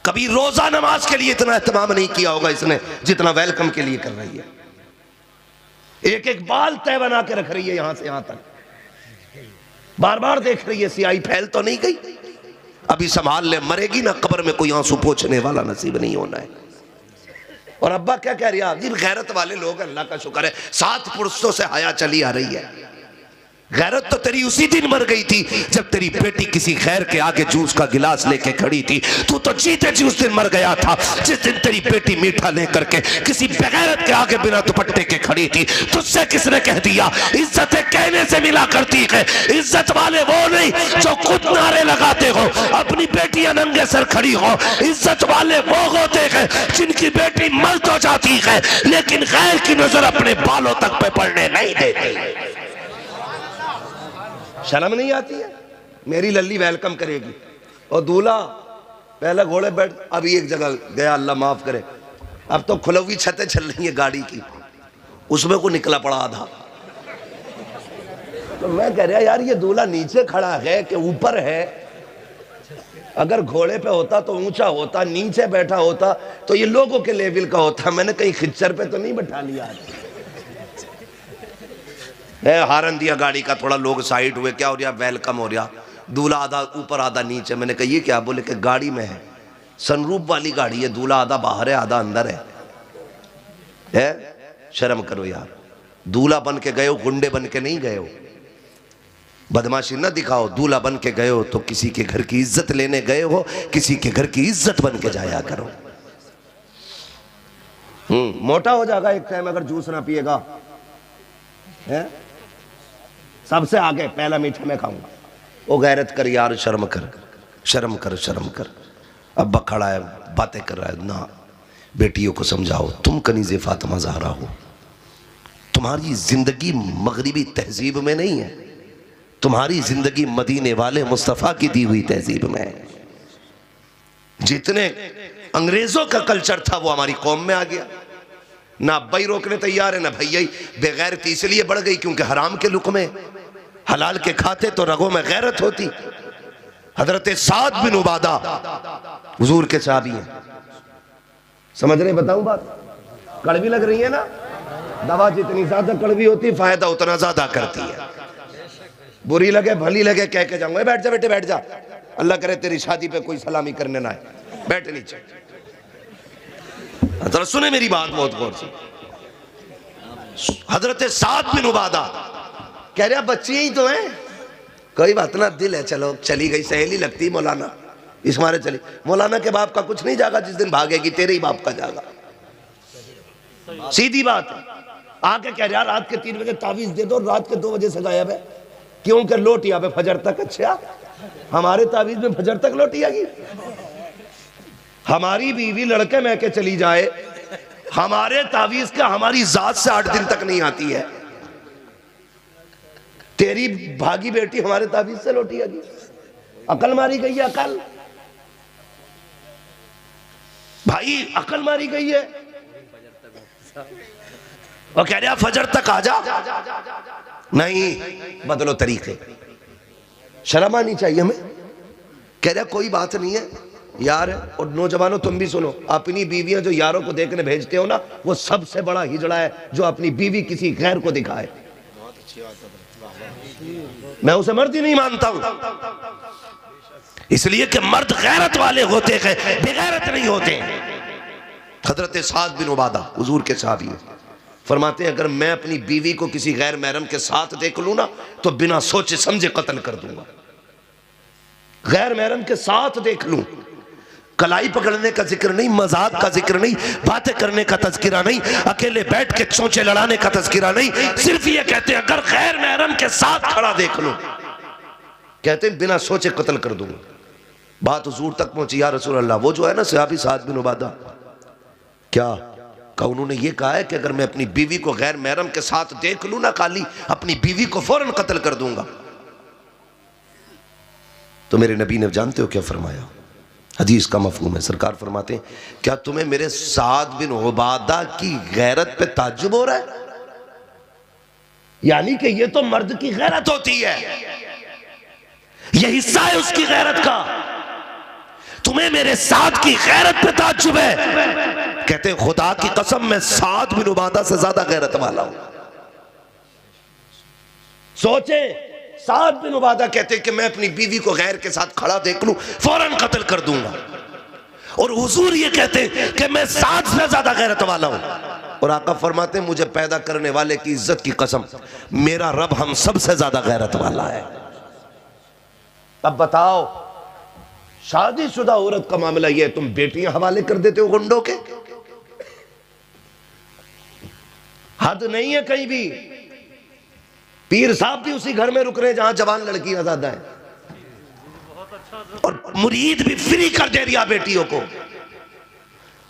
कभी रोजा नमाज के लिए इतना एहतमाम नहीं किया होगा इसने जितना वेलकम के लिए कर रही है। एक एक बाल तय बना के रख रही है यहां से यहां तक, बार बार देख रही है सियाही फैल तो नहीं गई, अभी संभाल ले, मरेगी ना कब्र में कोई आंसू पोंछने वाला नसीब नहीं होना है। और अब्बा क्या कह रही है? गैरत वाले लोग, अल्लाह का शुक्र है 7 पुरुषों से हया चली आ रही है। गैरत तो तेरी उसी दिन मर गई थी जब तेरी बेटी किसी खैर के आगे जूस का गिलास लेके खड़ी थी। तू तो जीते जी उस दिन मर गया था जिस दिन तेरी बेटी मीठा लेकर के किसी बेगैरत के आगे बिना दुपट्टे के खड़ी थी। तुझसे किसने कह दिया इज्जतें कहने से मिला करती है? इज्जत वाले वो नहीं जो खुद नारे लगाते हो, अपनी बेटियां नंगे सर खड़ी हो। इज्जत वाले वो होते हैं जिनकी बेटी मर तो जाती है लेकिन गैर की नजर अपने बालों तक पे पड़ने नहीं देती। शर्म नहीं आती है? मेरी लल्ली वेलकम करेगी और दूल्हा पहले घोड़े बैठ, अभी एक जगह गया अल्लाह माफ करे, अब तो खुलवी छतें चल रही है गाड़ी की, उसमें को निकला पड़ा आधा। तो मैं कह रहा यार ये दूल्हा नीचे खड़ा है कि ऊपर है? अगर घोड़े पे होता तो ऊंचा होता, नीचे बैठा होता तो ये लोगों के लेवल का होता। मैंने कहीं खिच्चर पे तो नहीं बैठा लिया। हारन दिया गाड़ी का, थोड़ा लोग साइड हुए, क्या हो रहा? वेलकम हो रहा। दूल्हा आधा ऊपर आधा नीचे। मैंने कहा ये क्या? बोले कि गाड़ी में है, सनरूफ वाली गाड़ी है, दूल्हा आधा बाहर है आधा अंदर है? शर्म करो यार, दूल्हा बन के गए हो, गुंडे बन के नहीं गए हो। बदमाशी न दिखाओ, दूल्हा बन के गए हो तो किसी के घर की इज्जत लेने गए हो, किसी के घर की इज्जत बन के जाया करो। मोटा हो जाएगा एक टाइम अगर जूस ना पिएगा। सबसे आगे पहला मीठा मैं खाऊंगा। वो गैरत कर यार, शर्म कर, शर्म कर, शर्म कर। अब्बा खड़ा है बातें कर रहा है ना, बेटियों को समझाओ तुम कनीज़े फातिमा ज़हरा हो, तुम्हारी जिंदगी मगरिबी तहजीब में नहीं है, तुम्हारी जिंदगी मदीने वाले मुस्तफ़ा की दी हुई तहजीब में है। जितने अंग्रेजों का कल्चर था वो हमारी कौम में आ गया। ना अब्बाई रोकने तैयार है ना भैया। बेगैरती इसलिए बढ़ गई क्योंकि हराम के लुक़मे, हलाल के खाते तो रगों में गैरत होती। हजरत साद बिन उबादा हुजूर के सहाबी हैं, समझ रहे? बताऊं बात कड़वी लग रही है ना? दवा जितनी ज्यादा कड़वी होती फायदा उतना ज्यादा करती है। बुरी लगे भली लगे कह के जाऊंगा बैठ जा बेटे बैठ जा, अल्लाह करे तेरी शादी पे कोई सलामी करने ना आए, बैठ नीचे। जरा सुने मेरी बात बहुत गौर से। हजरत साद बिन उबादा कह रहा बच्ची ही तो है, कोई बात ना, दिल है, चलो चली गई, सहेली लगती मौलाना, इस मारे चली। मौलाना के बाप का कुछ नहीं जागा, जिस दिन भागेगी तेरे ही बाप का जागा, सीधी बात है। आके कह रहा रात के 3 बजे तावीज दे दो, रात के 2 बजे से गायब है, क्योंकि लोटिया पे फजर तक। अच्छा, हमारे तावीज में फजर तक लोटिया की? हमारी बीवी लड़के में के चली जाए, हमारे तावीज का हमारी जात से 8 दिन तक नहीं आती है। तेरी भागी बेटी हमारे तावीज से लोटिया की? अकल मारी गई है, अकल भाई, अकल मारी गई है। और कह रहा फजर तक आ जा, नहीं बदलो तरीके, शर्म आनी चाहिए हमें। कह रहा कोई बात नहीं है यार। और नौजवानों तुम भी सुनो, अपनी बीवियां जो यारों को देखने भेजते हो ना, वो सबसे बड़ा हिजड़ा है जो अपनी बीवी किसी गैर को दिखाए। मैं उसे मर्द ही नहीं मानता हूं, इसलिए कि मर्द गैरत वाले होते हैं, बेगैरत नहीं होते। हजरत साद बिन उबादा हुजूर के सहाबी हैं, फरमाते हैं अगर मैं अपनी बीवी को किसी गैर महरम के साथ देख लूं ना तो बिना सोचे समझे कत्ल कर दूंगा। गैर महरम के साथ देख लूं, कलाई पकड़ने का जिक्र नहीं, मजाक का जिक्र नहीं, बातें करने का तज़किरा नहीं, अकेले बैठ के चोंचे लड़ाने का तज़किरा नहीं, सिर्फ ये कहते हैं अगर गैर महरम के साथ खड़ा देख लूं, कहते हैं बिना सोचे कत्ल कर दूंगा। बात हुजूर तक पहुंची, या रसूल अल्लाह, वो जो है ना सहाबी साद बिन उबादा, क्या का उन्होंने ये कहा है कि अगर मैं अपनी बीवी को गैर महरम के साथ देख लूं ना खाली, अपनी बीवी को फौरन कत्ल कर दूंगा। तो मेरे नबी ने जानते हो क्या फरमाया? हदीस का मफहूम है, सरकार फरमाते हैं, क्या तुम्हें मेरे साद बिन उबादा की गैरत पे ताज्जुब हो रहा है? यानी कि ये तो मर्द की गैरत होती है, ये हिस्सा है उसकी गैरत का। तुम्हें मेरे साद की गैरत पे ताज्जुब है? कहते हैं खुदा की कसम मैं साद बिन उबादा से ज्यादा गैरत वाला हूं। सोचे, साद बिन उबादा कहते हैं कि मैं अपनी बीवी को गैर के साथ खड़ा देख लूं फौरन कत्ल कर दूंगा, और हुजूर ये कहते हैं कि मैं साद से ज्यादा गैरत वाला हूं। और आका फरमाते हैं मुझे पैदा करने वाले की इज्जत की कसम मेरा रब हम सबसे ज्यादा गैरत वाला है। अब बताओ, शादीशुदा औरत का मामला यह है, तुम बेटियां हवाले कर देते हो गुंडों के? हद नहीं है कहीं भी। पीर साहब भी उसी घर में रुक रहे जहां जवान लड़कियां ज्यादा है, और मुरीद भी फ्री कर दे दिया बेटियों को।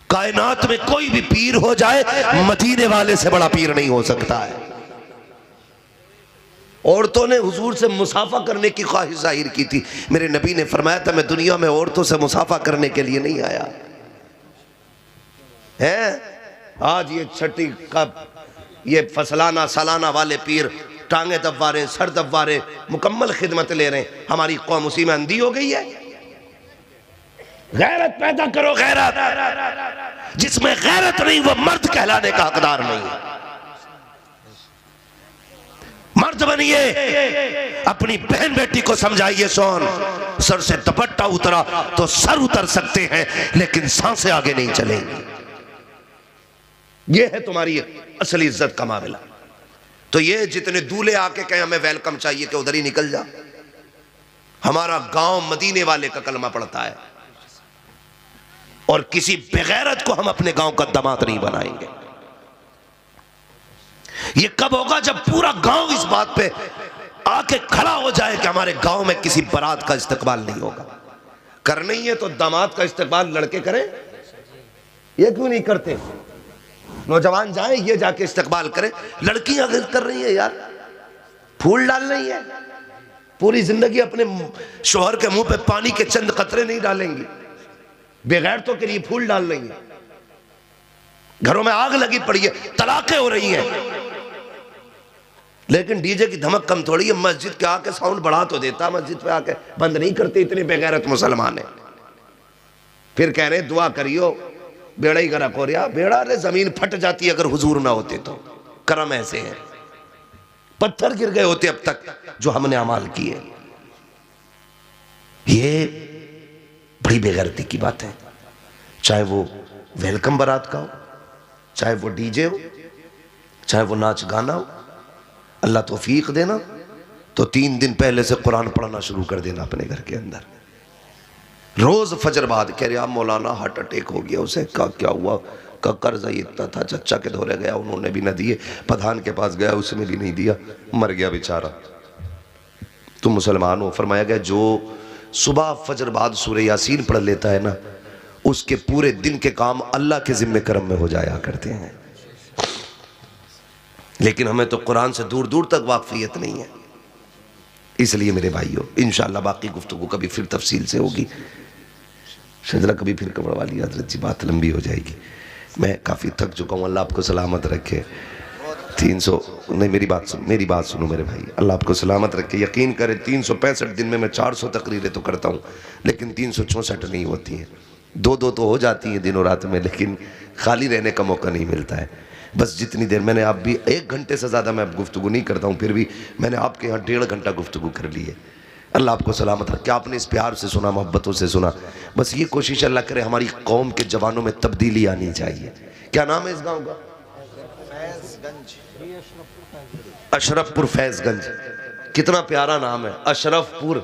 कायनात में कोई भी पीर हो जाए, मदीने वाले से बड़ा पीर नहीं हो सकता है। औरतों ने हुजूर से मुसाफा करने की ख्वाहिश जाहिर की थी। मेरे नबी ने फरमाया था मैं दुनिया में औरतों से मुसाफा करने के लिए नहीं आया है। आज ये छठी का ये फसलाना सालाना वाले पीर टांगे दबवा रहे, सर दबवा रहे, मुकम्मल खिदमत ले रहे हैं। हमारी कौम उसी में अंधी हो गई है। गैरत पैदा करो, गैरत। जिसमें गैरत नहीं वो मर्द कहलाने का हकदार नहीं है। मर्द बनिए, अपनी बहन बेटी को समझाइए, सोन सर से दुपट्टा उतरा तो सर उतर सकते हैं लेकिन सांसें आगे नहीं चलेंगी। यह है तुम्हारी असली इज्जत का मामला। तो ये जितने दूल्हे आके कहें हमें वेलकम चाहिए कि उधर ही निकल जा। हमारा गांव मदीने वाले का कलमा पड़ता है, और किसी बेगैरत को हम अपने गांव का दामाद नहीं बनाएंगे। ये कब होगा? जब पूरा गांव इस बात पे आके खड़ा हो जाए कि हमारे गांव में किसी बारात का इस्तकबाल नहीं होगा। करना ही है तो दामाद का इस्तकबाल लड़के करें, ये क्यों नहीं करते? नौजवान जाएं, ये जाके इस्तकबाल करें। लड़कियां कर रही है यार, फूल डाल रही है, पूरी जिंदगी अपने शोहर के मुंह पे पानी के चंद कतरे नहीं डालेंगी, बेगैरतों के लिए फूल डाल रही है। घरों में आग लगी पड़ी है, तलाकें हो रही हैं, लेकिन डीजे की धमक कम थोड़ी है। मस्जिद के आके साउंड बढ़ा तो देता, मस्जिद पे आके बंद नहीं करते। इतने बेगैरत मुसलमान है। फिर कह रहे दुआ करियो बेड़ा ही गरक हो रहा। बेड़ा रे जमीन फट जाती अगर हुजूर ना होते तो। करम ऐसे हैं, पत्थर गिर गए होते अब तक जो हमने अमाल किए। ये बड़ी बेगैरती की बात है। चाहे वो वेलकम बारात का हो, चाहे वो डीजे हो, चाहे वो नाच गाना हो। अल्लाह तौफीक देना तो 3 दिन पहले से कुरान पढ़ना शुरू कर देना अपने घर के अंदर। रोज फजर बाद कह रहे मौलाना हार्ट अटैक हो गया, उसे का क्या हुआ? का कर्जा इतना था, चचा के धोरे गया, उन्होंने भी ना दिए, प्रधान के पास गया, उसने भी नहीं दिया, मर गया बेचारा। तुम मुसलमान हो। फरमाया गया जो सुबह फजर बाद सूरह यासीन पढ़ लेता है ना, उसके पूरे दिन के काम अल्लाह के जिम्मे करम में हो जाया करते हैं। लेकिन हमें तो कुरान से दूर दूर तक वाकफियत नहीं है। इसलिए मेरे भाइयों, इंशाअल्लाह बाकी गुफ्तगू कभी फिर तफसील से होगी। शजरा कभी फिर कब्र वाली हजरत जी, बात लंबी हो जाएगी। मैं काफ़ी थक चुका हूँ। अल्लाह आपको सलामत रखे। 300 नहीं, मेरी बात सुनो मेरे भाई, अल्लाह आपको सलामत रखे। यकीन करें 365 दिन में मैं 400 तकरीरें तो करता हूँ, लेकिन 364 नहीं होती हैं। 2-2 तो हो जाती हैं दिनों रात में, लेकिन खाली रहने का मौका नहीं मिलता है। बस जितनी देर मैंने आप भी 1 घंटे से ज़्यादा मैं गुफ्तगू नहीं करता हूँ, फिर भी मैंने आपके यहाँ 1.5 घंटा गुफ्तगू कर ली है। अल्लाह आपको सलामत रखे। आपने इस प्यार से सुना, मोहब्बतों से सुना। बस ये कोशिश अल्लाह करे हमारी कौम के जवानों में तब्दीली आनी चाहिए। क्या नाम है इस गांव का? अशरफपुर फैजगंज। कितना प्यारा नाम है, अशरफपुर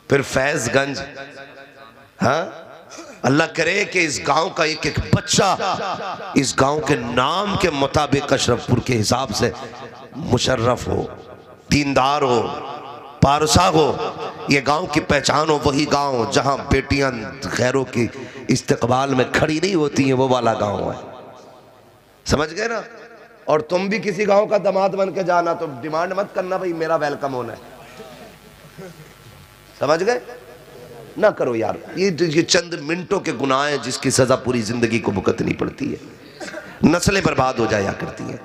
फिर फैजगंज। हाँ, अल्लाह करे कि इस गांव का एक एक बच्चा इस गांव के नाम के मुताबिक अशरफपुर के हिसाब से मुशर्रफ हो, दीनदार हो, पारसा हो। ये गांव की पहचान हो, वही गांव जहां बेटियां गैरों की इस्तकबाल में खड़ी नहीं होती हैं, वो वाला गांव है। समझ गए ना? और तुम भी किसी गांव का दामाद बन के जाना तो डिमांड मत करना भाई मेरा वेलकम होना है। समझ गए? ना करो यार, ये चंद मिनटों के गुनाह हैं जिसकी सजा पूरी जिंदगी को भुगतनी पड़ती है, नस्लें बर्बाद हो जाया करती हैं।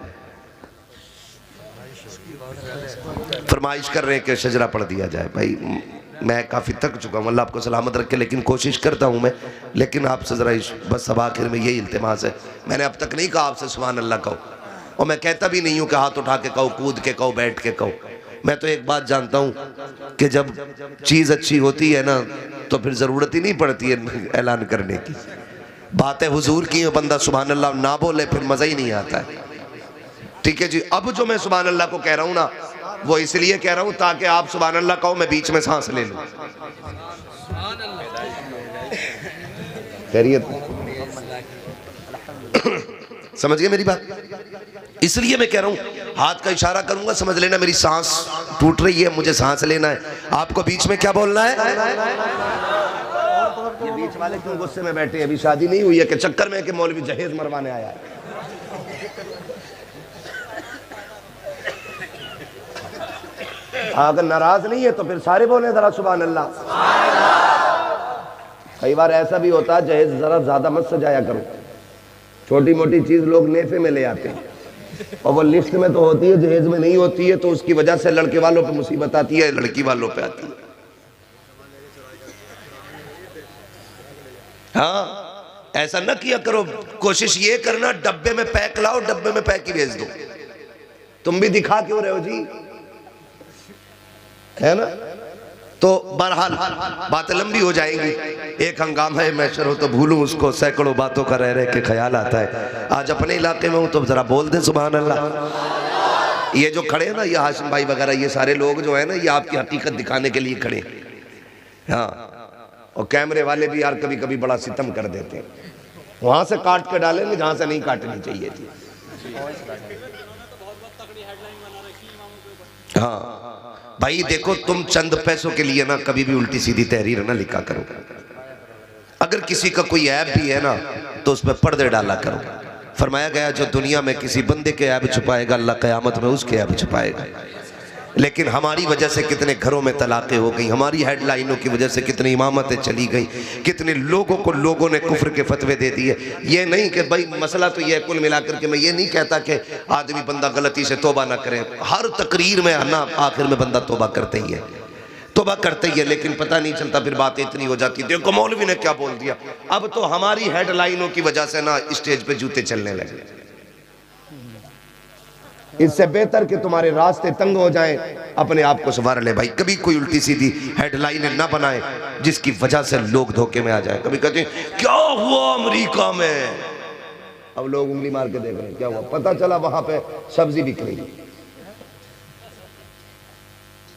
फरमाइश कर रहे हैं कि शजरा पढ़ दिया जाए। भाई मैं काफ़ी थक चुका हूँ, अल्लाह आपको सलामत रखे, लेकिन कोशिश करता हूँ मैं, लेकिन आपसे ज़रा बस अब आखिर में यही इल्तिमास है। मैंने अब तक नहीं कहा आपसे सुभान अल्लाह कहो, और मैं कहता भी नहीं हूँ कि हाथ उठा के कहो, कूद के कहो, बैठ के कहो। मैं तो एक बात जानता हूँ कि जब चीज़ अच्छी होती है ना तो फिर ज़रूरत ही नहीं पड़ती है ऐलान करने की। बातें हुजूर की बंदा सुभान अल्लाह ना बोले फिर मज़ा ही नहीं आता है। ठीक है जी, अब जो मैं सुभान अल्लाह को कह रहा हूँ ना वो इसलिए कह रहा हूँ ताकि आप सुभान अल्लाह कहो, मैं बीच में सांस ले लूँ। खैरियत समझ गए मेरी बात? इसलिए मैं कह रहा हूँ हाथ का इशारा करूंगा, समझ लेना मेरी सांस टूट रही है, मुझे सांस लेना है। आपको बीच में क्या बोलना है? ये बीच वाले क्यों गुस्से में बैठे हैं? अभी शादी नहीं हुई है कि चक्कर में कि मौलवी जहेज मरवाने आया है? अगर नाराज नहीं है तो फिर सारे बोले जरा सुभान अल्लाह। कई बार ऐसा भी होता है जहेज जरा ज्यादा मत सजाया करो, छोटी मोटी चीज लोग नेफे में ले आते हैं और वो लिस्ट में तो होती है, जहेज में नहीं होती है, तो उसकी वजह से लड़के वालों पे मुसीबत आती है, लड़की वालों पे आती है। हाँ ऐसा न किया करो, कोशिश ये करना डब्बे में पैक लाओ, डब्बे में पैक ही भेज दो। तुम भी दिखा क्यों रहे हो जी, है ना? तो बहरहाल बातें लंबी हो जाएंगी। एक हंगामा है, मैं शरो तो भूलूं उसको, सैकड़ों बातों का रह रह के ख्याल आता है। आज अपने इलाके में हूं तो जरा बोल दे सुभान अल्लाह। ये जो खड़े हैं ना, ये हाशिम भाई वगैरह, ये सारे लोग जो है ना, ये आपकी हकीकत दिखाने के लिए खड़े। हाँ, और कैमरे वाले भी यार कभी कभी बड़ा सितम कर देते हैं, वहां से काट के डालेंगे जहां से नहीं काटनी चाहिए थी। हाँ भाई देखो, तुम चंद पैसों के लिए ना कभी भी उल्टी सीधी तहरीर ना लिखा करो। अगर किसी का कोई ऐब भी है ना तो उस पर पर्दे डाला करो। फरमाया गया जो दुनिया में किसी बंदे के ऐब छुपाएगा अल्लाह क़यामत में उसके ऐब छुपाएगा। लेकिन हमारी वजह से कितने घरों में तलाक़ें हो गई, हमारी हेडलाइनों की वजह से कितनी इमामतें चली गई, कितने लोगों को लोगों ने कुफ्र के फतवे दे दिए। ये नहीं कि भाई मसला तो ये कुल मिलाकर के मैं ये नहीं कहता कि आदमी बंदा गलती से तौबा ना करे, हर तकरीर में आना आखिर में बंदा तौबा करते ही है, तौबा करते ही है, लेकिन पता नहीं चलता, फिर बात इतनी हो जाती है देखो मौलवी ने क्या बोल दिया। अब तो हमारी हेडलाइनों की वजह से ना स्टेज पे जूते चलने लगे। इससे बेहतर कि तुम्हारे रास्ते तंग हो जाएं, अपने आप को संवार ले भाई। कभी कोई उल्टी सीधी हेडलाइनें ना बनाए जिसकी वजह से लोग धोखे में आ जाए। कभी कहते हैं क्या हुआ अमेरिका में, अब लोग उंगली मार के देख रहे हैं क्या हुआ, पता चला वहां पे सब्जी बिक रही,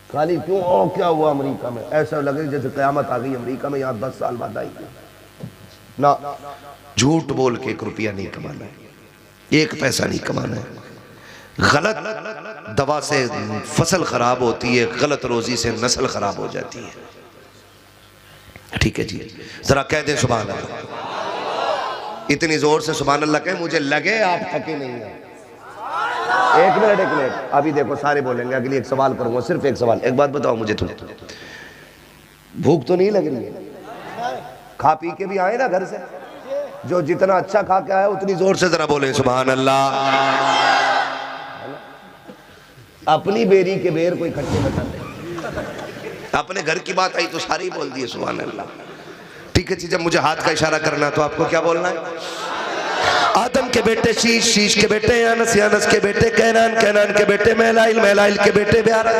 खाली क्यों ओ क्या हुआ अमेरिका में, ऐसा लगे जैसे कयामत आ गई अमेरिका में, यहाँ 10 साल बाद आई ना। झूठ बोल के 1 रुपया नहीं कमाना है, 1 पैसा नहीं कमाना है। गलत दवा से फसल खराब होती है, गलत रोजी से नस्ल खराब हो जाती है। ठीक है जी, जरा कह दें सुभान अल्लाह, इतनी जोर से सुभान अल्लाह कहें मुझे लगे आप थके नहीं है। 1 मिनट, अभी देखो सारे बोलेंगे, अगली एक सवाल करूंगा, सिर्फ एक सवाल। एक बात बताओ मुझे, तुम भूख तो नहीं लग रही है? खा पी के भी आए ना घर से, जो जितना अच्छा खा के आया उतनी जोर से जरा बोले सुभान अल्लाह। अपनी बेरी के बेर कोई खट्टे बताते, अपने घर की बात आई तो सारी ही बोल दिए सुभान अल्लाह। ठीक है जी, जब मुझे हाथ का इशारा करना तो आपको क्या बोलना है? आदम के बेटे शीश, शीश के बेटे यानस, यानस के बेटे कैनान, कैनान के बेटे महलाइल, महलाइल के बेटे ब्यारत,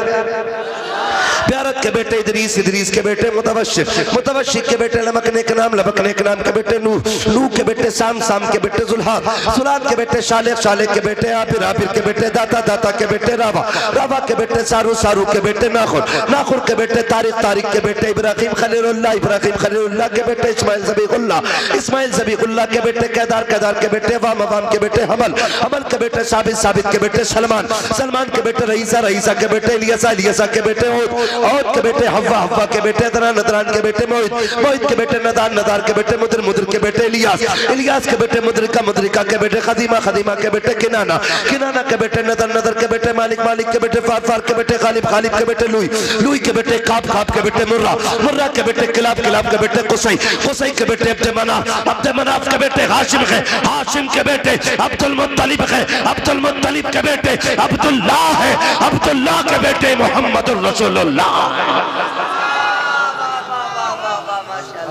ब्यारत के बेटे इदरीस, इदरीस के बेटे मुतवशिक, मुतवशिक के बेटे लमकने के नाम, लमकने के नाम के बेटे नूह, नूह के बेटे साम, साम के बेटे जुल्हान, जुल्हान के बेटे शालेक, शालेक के बेटे आबिर, आबिर के बेटे दाता, दाता के बेटे रावा, रावा के बेटे सारू, सारू के बेटे नाखुर, नाखुर के बेटे तारिक, तारिक के बेटे इब्राहिम खलीलुल्लाह, इब्राहिम खलीलुल्लाह के बेटे इस्माइल ज़बीहुल्लाह, इस्माइल ज़बीहुल्लाह के बेटे केदार, केदार के के बेटे अवाम, अवाम के बेटे हमल, हमल के बेटे साबित, साबित के बेटे सलमान, सलमान के बेटे रईसा, रईसा के बेटे इलियासा, इलियासा के बेटे औद के बेटे हव्वा, हव्वा के बेटे अदनान, अदनान के बेटे मोहित, मोहित के बेटे नदान, नदार के बेटे मुद्र, मुद्र के बेटे इलियास, इलियास के बेटे मुद्रिका, मुद्रिका के बेटे खदीमा, खदीमा के बेटे किनाना, किनाना के बेटे नदर, नदर के बेटे मालिक, मालिक के बेटे फार, फार के बेटे गालिब, गालिब के बेटे लुई, लुई के बेटे काब, काब के बेटे मुर्रा, मुर्रा के बेटे किलाब, किलाब के बेटे कुसई, कुसई के बेटे अब्द मनाफ, अब्द मनाफ के बेटे हाशिम है, हाशिम के बेटे अब्दुल मुत्तलिब है, अब्दुल मुत्तलिब के बेटे अब्दुल्लाह है, अब्दुल्लाह के बेटे मोहम्मदुर रसूलुल्लाह।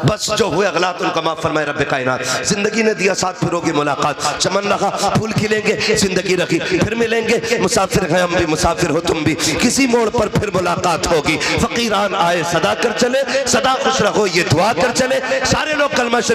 बस जो हुए अगलात उनका माफ फरमाए रब्बे कायनात। जिंदगी ने दिया साथ फिर होगी मुलाकात, चमन रखा फूल खिलेंगे, जिंदगी रखी फिर मिलेंगे, मुसाफिर हैं हम भी, मुसाफिर हो तुम भी, किसी मोड़ पर फिर मुलाकात होगी। फकीरान आए सदा कर चले, सदा खुश रहो ये दुआ कर चले। सारे लोग कलमा शरीफ